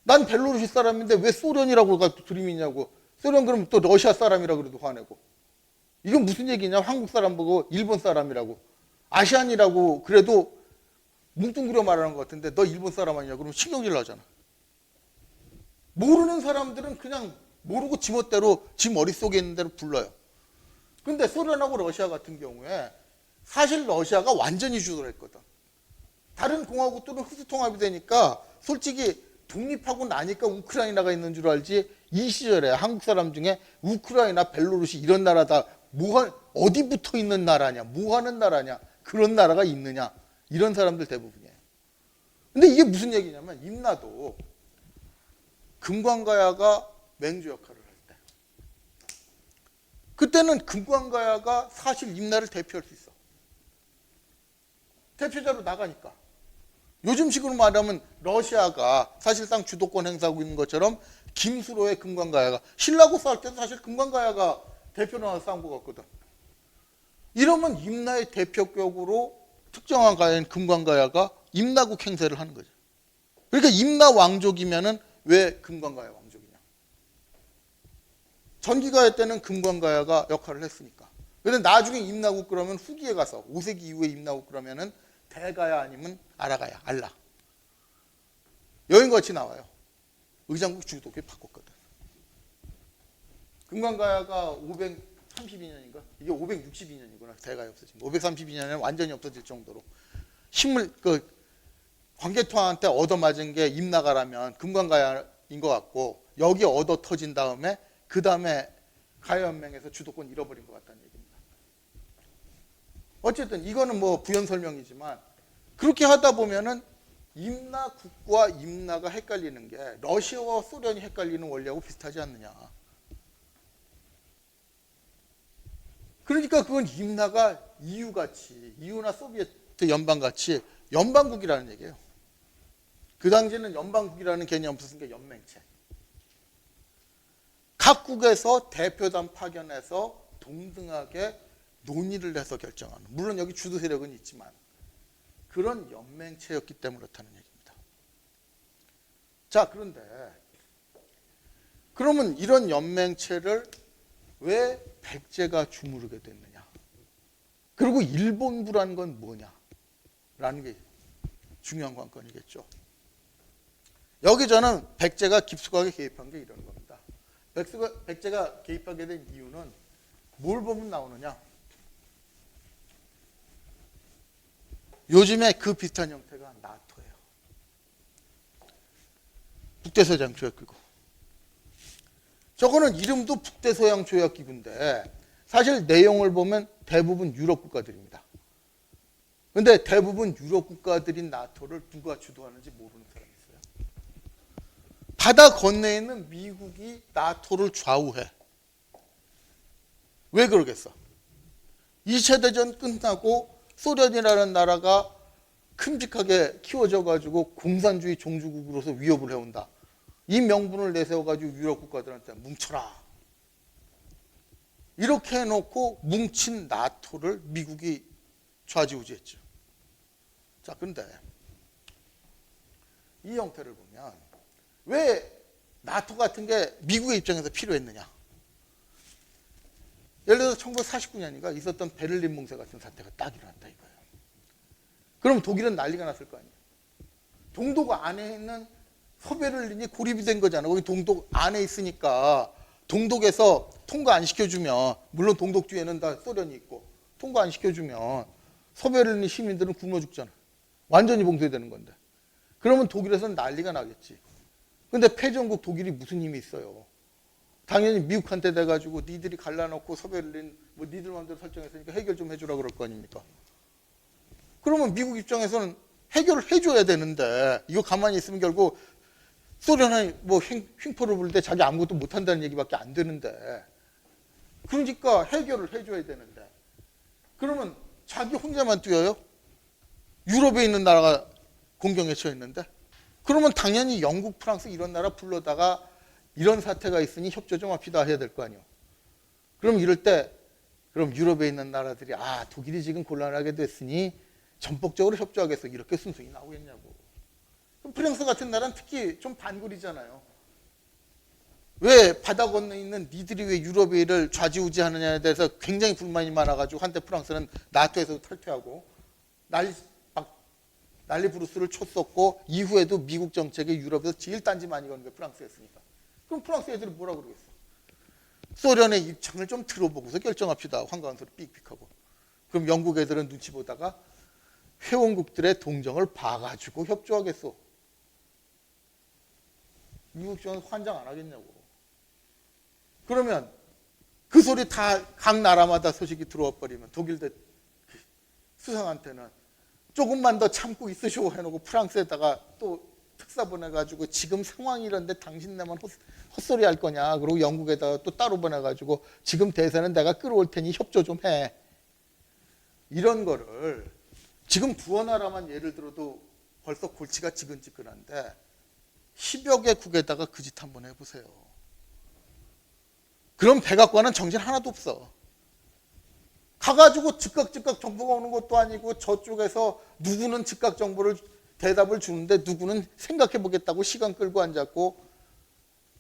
난 벨로루시 사람인데 왜 소련이라고 들이미냐고. 소련 그러면 또 러시아 사람이라고 그래도 화내고. 이건 무슨 얘기냐? 한국 사람 보고 일본 사람이라고, 아시안이라고 그래도 뭉뚱그려 말하는 것 같은데 너 일본 사람 아니냐? 그러면 신경질 나잖아. 모르는 사람들은 그냥 모르고 지멋대로 지 머릿속에 있는 대로 불러요. 근데 소련하고 러시아 같은 경우에 사실 러시아가 완전히 주도를 했거든. 다른 공화국들은 흡수통합이 되니까 솔직히 독립하고 나니까 우크라이나가 있는 줄 알지, 이 시절에 한국 사람 중에 우크라이나, 벨로루시 이런 나라 다 어디 붙어 있는 나라냐, 뭐 하는 나라냐, 그런 나라가 있느냐, 이런 사람들 대부분이에요. 근데 이게 무슨 얘기냐면, 임나도 금관가야가 맹주 역할을 할 때, 그때는 금관가야가 사실 임나를 대표할 수 있어. 대표자로 나가니까. 요즘식으로 말하면 러시아가 사실상 주도권 행사하고 있는 것처럼 김수로의 금관가야가, 신라고 싸울 때도 사실 금관가야가 대표로 나와서 싸운 것 같거든. 이러면 임나의 대표격으로 특정한 가야인 금관가야가 임나국 행세를 하는 거죠. 그러니까 임나 왕족이면은 왜 금관가야 왕족이냐? 전기가야 때는 금관가야가 역할을 했으니까. 그런데 나중에 임나국 그러면 후기에 가서 5세기 이후에 임나국 그러면은 대가야 아니면 아라가야, 알라. 여인같이 나와요. 의장국 주도국에 바꿨거든. 금관가야가 532년인가? 이게 562년이구나. 대가야 없어진 거. 532년에는 완전히 없어질 정도로 힘을 광개토한테 얻어맞은 게 임나가라면 금관가야인 것 같고, 여기 얻어 터진 다음에 그 다음에 가야연맹에서 주도권 잃어버린 것 같다는 얘기입니다. 어쨌든 이거는 뭐 부연 설명이지만, 그렇게 하다 보면은 임나국과 임나가 헷갈리는 게 러시아와 소련이 헷갈리는 원리하고 비슷하지 않느냐. 그러니까 그건 임나가 EU같이, EU나 소비에트 연방같이 연방국이라는 얘기예요. 그 당시에는 연방국이라는 개념 없었으니까 연맹체. 각국에서 대표단 파견해서 동등하게 논의를 해서 결정하는, 물론 여기 주도 세력은 있지만 그런 연맹체였기 때문에 그렇다는 얘기입니다. 자, 그런데 그러면 이런 연맹체를 왜 백제가 주무르게 됐느냐? 그리고 일본부라는 건 뭐냐? 라는 게 중요한 관건이겠죠. 여기 저는 백제가 깊숙하게 개입한 게 이런 겁니다. 백제가 개입하게 된 이유는 뭘 보면 나오느냐? 요즘에 그 비슷한 형태가 나토예요. 북대서양조약기구. 저거는 이름도 북대서양조약기구인데 사실 내용을 보면 대부분 유럽 국가들입니다. 근데 대부분 유럽 국가들인 나토를 누가 주도하는지 모르는 사람이 있어요. 바다 건너에 있는 미국이 나토를 좌우해. 왜 그러겠어? 2차 대전 끝나고 소련이라는 나라가 큼직하게 키워져 가지고 공산주의 종주국으로서 위협을 해온다. 이 명분을 내세워 가지고 유럽 국가들한테 뭉쳐라. 이렇게 해놓고 뭉친 나토를 미국이 좌지우지했죠. 자, 그런데 이 형태를 보면 왜 나토 같은 게 미국의 입장에서 필요했느냐? 예를 들어서 1949년인가 있었던 베를린 뭉세 같은 사태가 딱 일어났다 이거예요. 그럼 독일은 난리가 났을 거 아니에요. 동독 안에 있는 서베를린이 고립이 된 거잖아. 거기 동독 안에 있으니까 동독에서 통과 안 시켜주면, 물론 동독 뒤에는 다 소련이 있고, 통과 안 시켜주면 서베를린 시민들은 굶어 죽잖아. 완전히 봉쇄되는 건데. 그러면 독일에서는 난리가 나겠지. 근데 패전국 독일이 무슨 힘이 있어요? 당연히 미국한테 돼가지고 니들이 갈라놓고 서베를린 뭐 니들 마음대로 설정했으니까 해결 좀 해주라 그럴 거 아닙니까? 그러면 미국 입장에서는 해결을 해줘야 되는데, 이거 가만히 있으면 결국 소련이 뭐 횡포를 부를 때 자기 아무것도 못한다는 얘기밖에 안 되는데, 그러니까 해결을 해줘야 되는데, 그러면 자기 혼자만 뛰어요? 유럽에 있는 나라가 공경에 처했는데? 그러면 당연히 영국, 프랑스 이런 나라 불러다가 이런 사태가 있으니 협조 좀 합시다 해야 될 거 아니에요. 그럼 이럴 때 그럼 유럽에 있는 나라들이 독일이 지금 곤란하게 됐으니 전폭적으로 협조하겠어, 이렇게 순순히 나오겠냐고. 그럼 프랑스 같은 나라는 특히 좀 반골이잖아요. 왜 바다 건너에 있는 니들이 왜 유럽의 일을 좌지우지하느냐에 대해서 굉장히 불만이 많아가지고 한때 프랑스는 나토에서 탈퇴하고 난리 부르스를 쳤었고, 이후에도 미국 정책에 유럽에서 제일 딴지 많이 거는 게 프랑스였으니까. 그럼 프랑스 애들이 뭐라 그러겠어? 소련의 입장을 좀 들어보고서 결정합시다. 황가운소리 삑삑하고. 그럼 영국 애들은 눈치 보다가 회원국들의 동정을 봐가지고 협조하겠어. 미국 입장에서 환장 안 하겠냐고. 그러면 그 소리 다 각 나라마다 소식이 들어와 버리면 독일 수상한테는 조금만 더 참고 있으시오 해놓고 프랑스에다가 또 특사 보내가지고 지금 상황이 이런데 당신네만 헛소리 할 거냐. 그리고 영국에다가 또 따로 보내가지고 지금 대세는 내가 끌어올 테니 협조 좀 해. 이런 거를 지금 두어 나라만 예를 들어도 벌써 골치가 지근지근한데 10여 개국에다가 그 짓 한번 해보세요. 그럼 백악관은 정신 하나도 없어. 가가지고 즉각 정보가 오는 것도 아니고 저쪽에서 누구는 즉각 정보를 대답을 주는데 누구는 생각해 보겠다고 시간 끌고 앉았고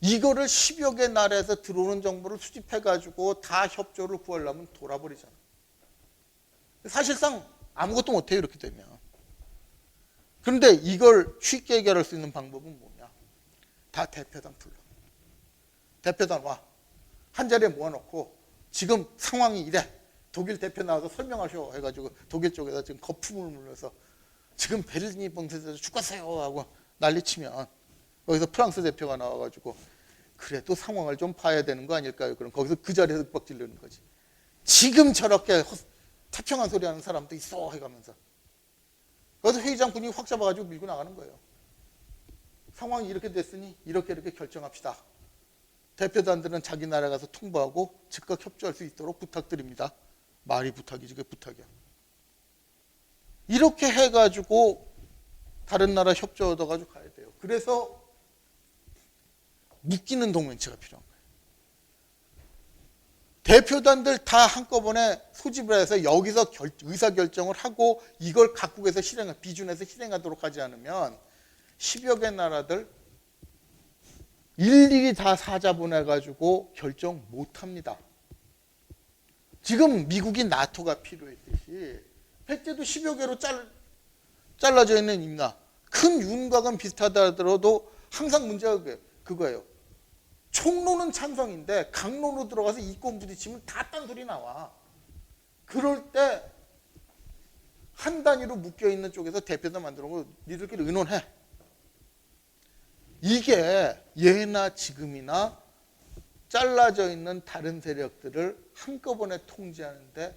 이거를 10여 개 나라에서 들어오는 정보를 수집해 가지고 다 협조를 구하려면 돌아버리잖아. 사실상 아무것도 못해요, 이렇게 되면. 그런데 이걸 쉽게 해결할 수 있는 방법은 뭐냐? 다 대표단 불러. 대표단 와. 한 자리에 모아놓고 지금 상황이 이래. 독일 대표 나와서 설명하셔 해가지고 독일 쪽에다 지금 거품을 물면서 지금 베를린 봉쇄에서 죽었어요 하고 난리치면 거기서 프랑스 대표가 나와가지고 그래도 상황을 좀 봐야 되는 거 아닐까요? 그럼 거기서 그 자리에서 윽박지르는 거지. 지금 저렇게 태평한 소리 하는 사람도 있어 해가면서 거기서 회의장 분위기 확 잡아가지고 밀고 나가는 거예요. 상황이 이렇게 됐으니 이렇게 결정합시다. 대표단들은 자기 나라 가서 통보하고 즉각 협조할 수 있도록 부탁드립니다. 말이 부탁이지 그게 부탁이야. 이렇게 해가지고 다른 나라 협조 얻어가지고 가야 돼요. 그래서 묶이는 동맹체가 필요한 거예요. 대표단들 다 한꺼번에 소집을 해서 여기서 의사결정을 하고 이걸 각국에서 비준해서 실행하도록 하지 않으면 10여 개 나라들 일일이 다 사자 보내가지고 결정 못합니다. 지금 미국이 나토가 필요했듯이 백제도 10여 개로 잘라져 있는 임나 큰 윤곽은 비슷하다 하더라도 항상 문제가 그거예요. 총로는 찬성인데 강로로 들어가서 이권 부딪히면 다 딴 소리 나와. 그럴 때 한 단위로 묶여있는 쪽에서 대표단 만들어놓고 니들끼리 의논해. 이게 예나 지금이나 잘라져 있는 다른 세력들을 한꺼번에 통제하는데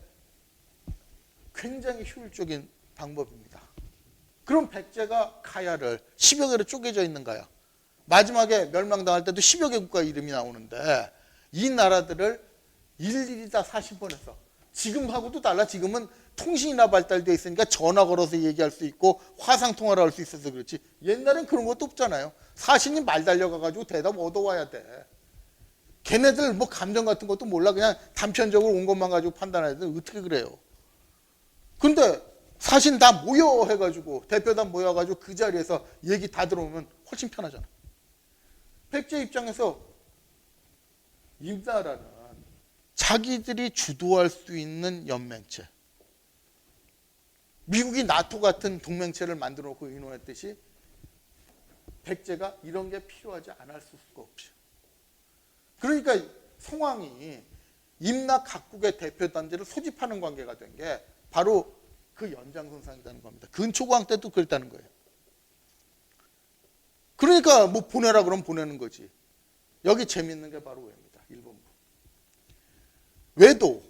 굉장히 효율적인 방법입니다. 그럼 백제가 가야를 10여 개로 쪼개져 있는 거야. 마지막에 멸망당할 때도 10여 개 국가 이름이 나오는데 이 나라들을 일일이 다 사신번했어. 지금하고도 달라. 지금은 통신이나 발달되어 있으니까 전화 걸어서 얘기할 수 있고 화상통화를 할 수 있어서 그렇지. 옛날엔 그런 것도 없잖아요. 사신이 말 달려가가지고 대답 얻어와야 돼. 걔네들 뭐 감정 같은 것도 몰라. 그냥 단편적으로 온 것만 가지고 판단해야 돼. 어떻게 그래요. 근데 사신 다 모여 해가지고 대표단 모여가지고 그 자리에서 얘기 다 들어오면 훨씬 편하잖아. 백제 입장에서 이 나라는 자기들이 주도할 수 있는 연맹체, 미국이 나토 같은 동맹체를 만들어 놓고 의논했듯이 백제가 이런 게 필요하지 않을 수가 없죠. 그러니까 상황이 임나 각국의 대표단지를 소집하는 관계가 된 게 바로 그 연장선상이라는 겁니다. 근초고왕 때도 그랬다는 거예요. 그러니까 뭐 보내라 그러면 보내는 거지. 여기 재밌는 게 바로 왜입니다. 일본부. 왜도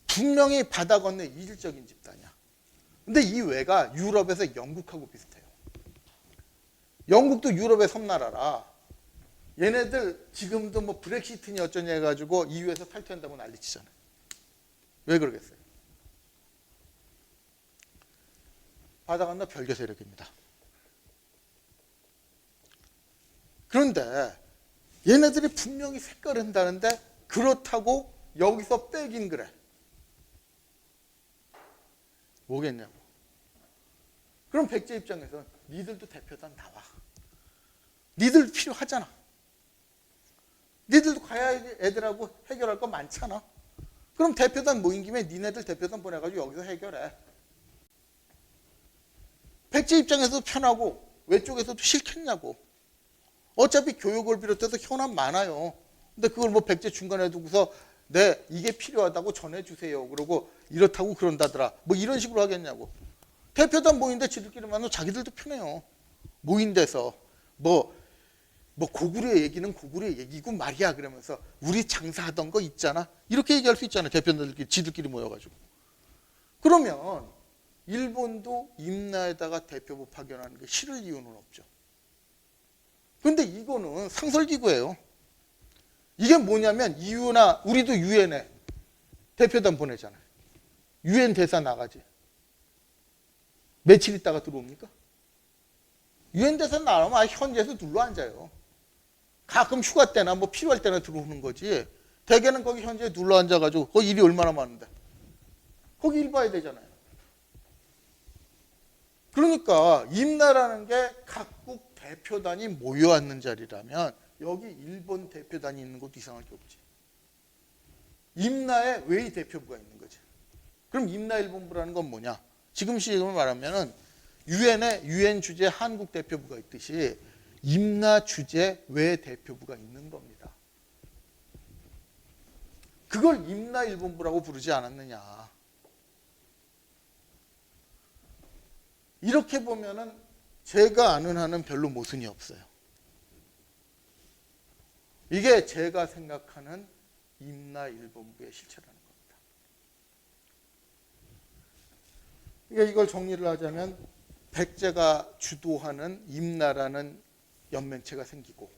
분명히 바다 건너 이질적인 집단이야. 근데 이 왜가 유럽에서 영국하고 비슷해요. 영국도 유럽의 섬나라라. 얘네들 지금도 뭐 브렉시트니 어쩌냐 해가지고 EU에서 탈퇴한다고 난리치잖아요. 왜 그러겠어요? 바다 건너 별개 세력입니다. 그런데 얘네들이 분명히 색깔을 한다는데 그렇다고 여기서 빼긴 그래. 뭐겠냐고. 그럼 백제 입장에서는 니들도 대표단 나와. 니들 필요하잖아. 니들도 가야 애들하고 해결할 거 많잖아. 그럼 대표단 모인 김에 니네들 대표단 보내가지고 여기서 해결해. 백제 입장에서도 편하고 외쪽에서도 싫겠냐고. 어차피 교육을 비롯해서 현안 많아요. 근데 그걸 뭐 백제 중간에 두고서 네 이게 필요하다고 전해주세요. 그러고 이렇다고 그런다더라. 뭐 이런 식으로 하겠냐고. 대표단 모인데 지들끼리 만나면 자기들도 편해요. 모인 데서 뭐 고구려의 얘기는 고구려의 얘기고 말이야 그러면서 우리 장사하던 거 있잖아. 이렇게 얘기할 수 있잖아요. 대표단들끼리 지들끼리 모여가지고. 그러면 일본도 임나에다가 대표부 파견하는 게 싫을 이유는 없죠. 그런데 이거는 상설기구예요. 이게 뭐냐면 EU나 우리도 유엔에 대표단 보내잖아요. 유엔 대사 나가지. 며칠 있다가 들어옵니까? 유엔 대사 나가면 현지에서 눌러 앉아요. 가끔 휴가 때나 뭐 필요할 때나 들어오는 거지. 대개는 거기 현지에 눌러 앉아가지고 거기 일이 얼마나 많은데. 거기 일 봐야 되잖아요. 그러니까 임나라는 게 각국 대표단이 모여 앉는 자리라면 여기 일본 대표단이 있는 것도 이상할 게 없지. 임나에 웨이 대표부가 있는 거지. 그럼 임나일본부라는 건 뭐냐? 지금 시점을 말하면은 유엔에 유엔 주재 한국 대표부가 있듯이 임나 주재 외 대표부가 있는 겁니다. 그걸 임나일본부라고 부르지 않았느냐. 이렇게 보면은 제가 아는 한은 별로 모순이 없어요. 이게 제가 생각하는 임나일본부의 실체라는 겁니다. 그러니까 이걸 정리를 하자면 백제가 주도하는 임나라는 연맹체가 생기고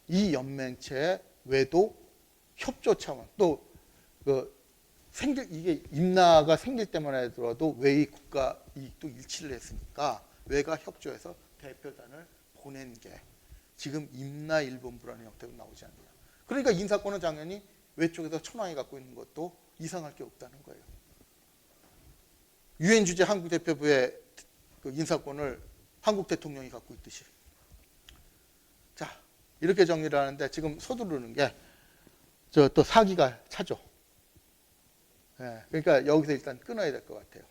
이 연맹체 외도 협조 차원 또 이게 임나가 생길 때만 하더라도 외의 국가 이익도 일치를 했으니까 외가 협조해서 대표단을 보낸 게 지금 임나일본부라는 형태로 나오지 않느냐. 그러니까 인사권은 당연히 외쪽에서 천황이 갖고 있는 것도 이상할 게 없다는 거예요. 유엔 주재 한국 대표부의 그 인사권을 한국 대통령이 갖고 있듯이. 자, 이렇게 정리를 하는데 지금 서두르는 게 또 사기가 차죠. 예, 그러니까 여기서 일단 끊어야 될 것 같아요.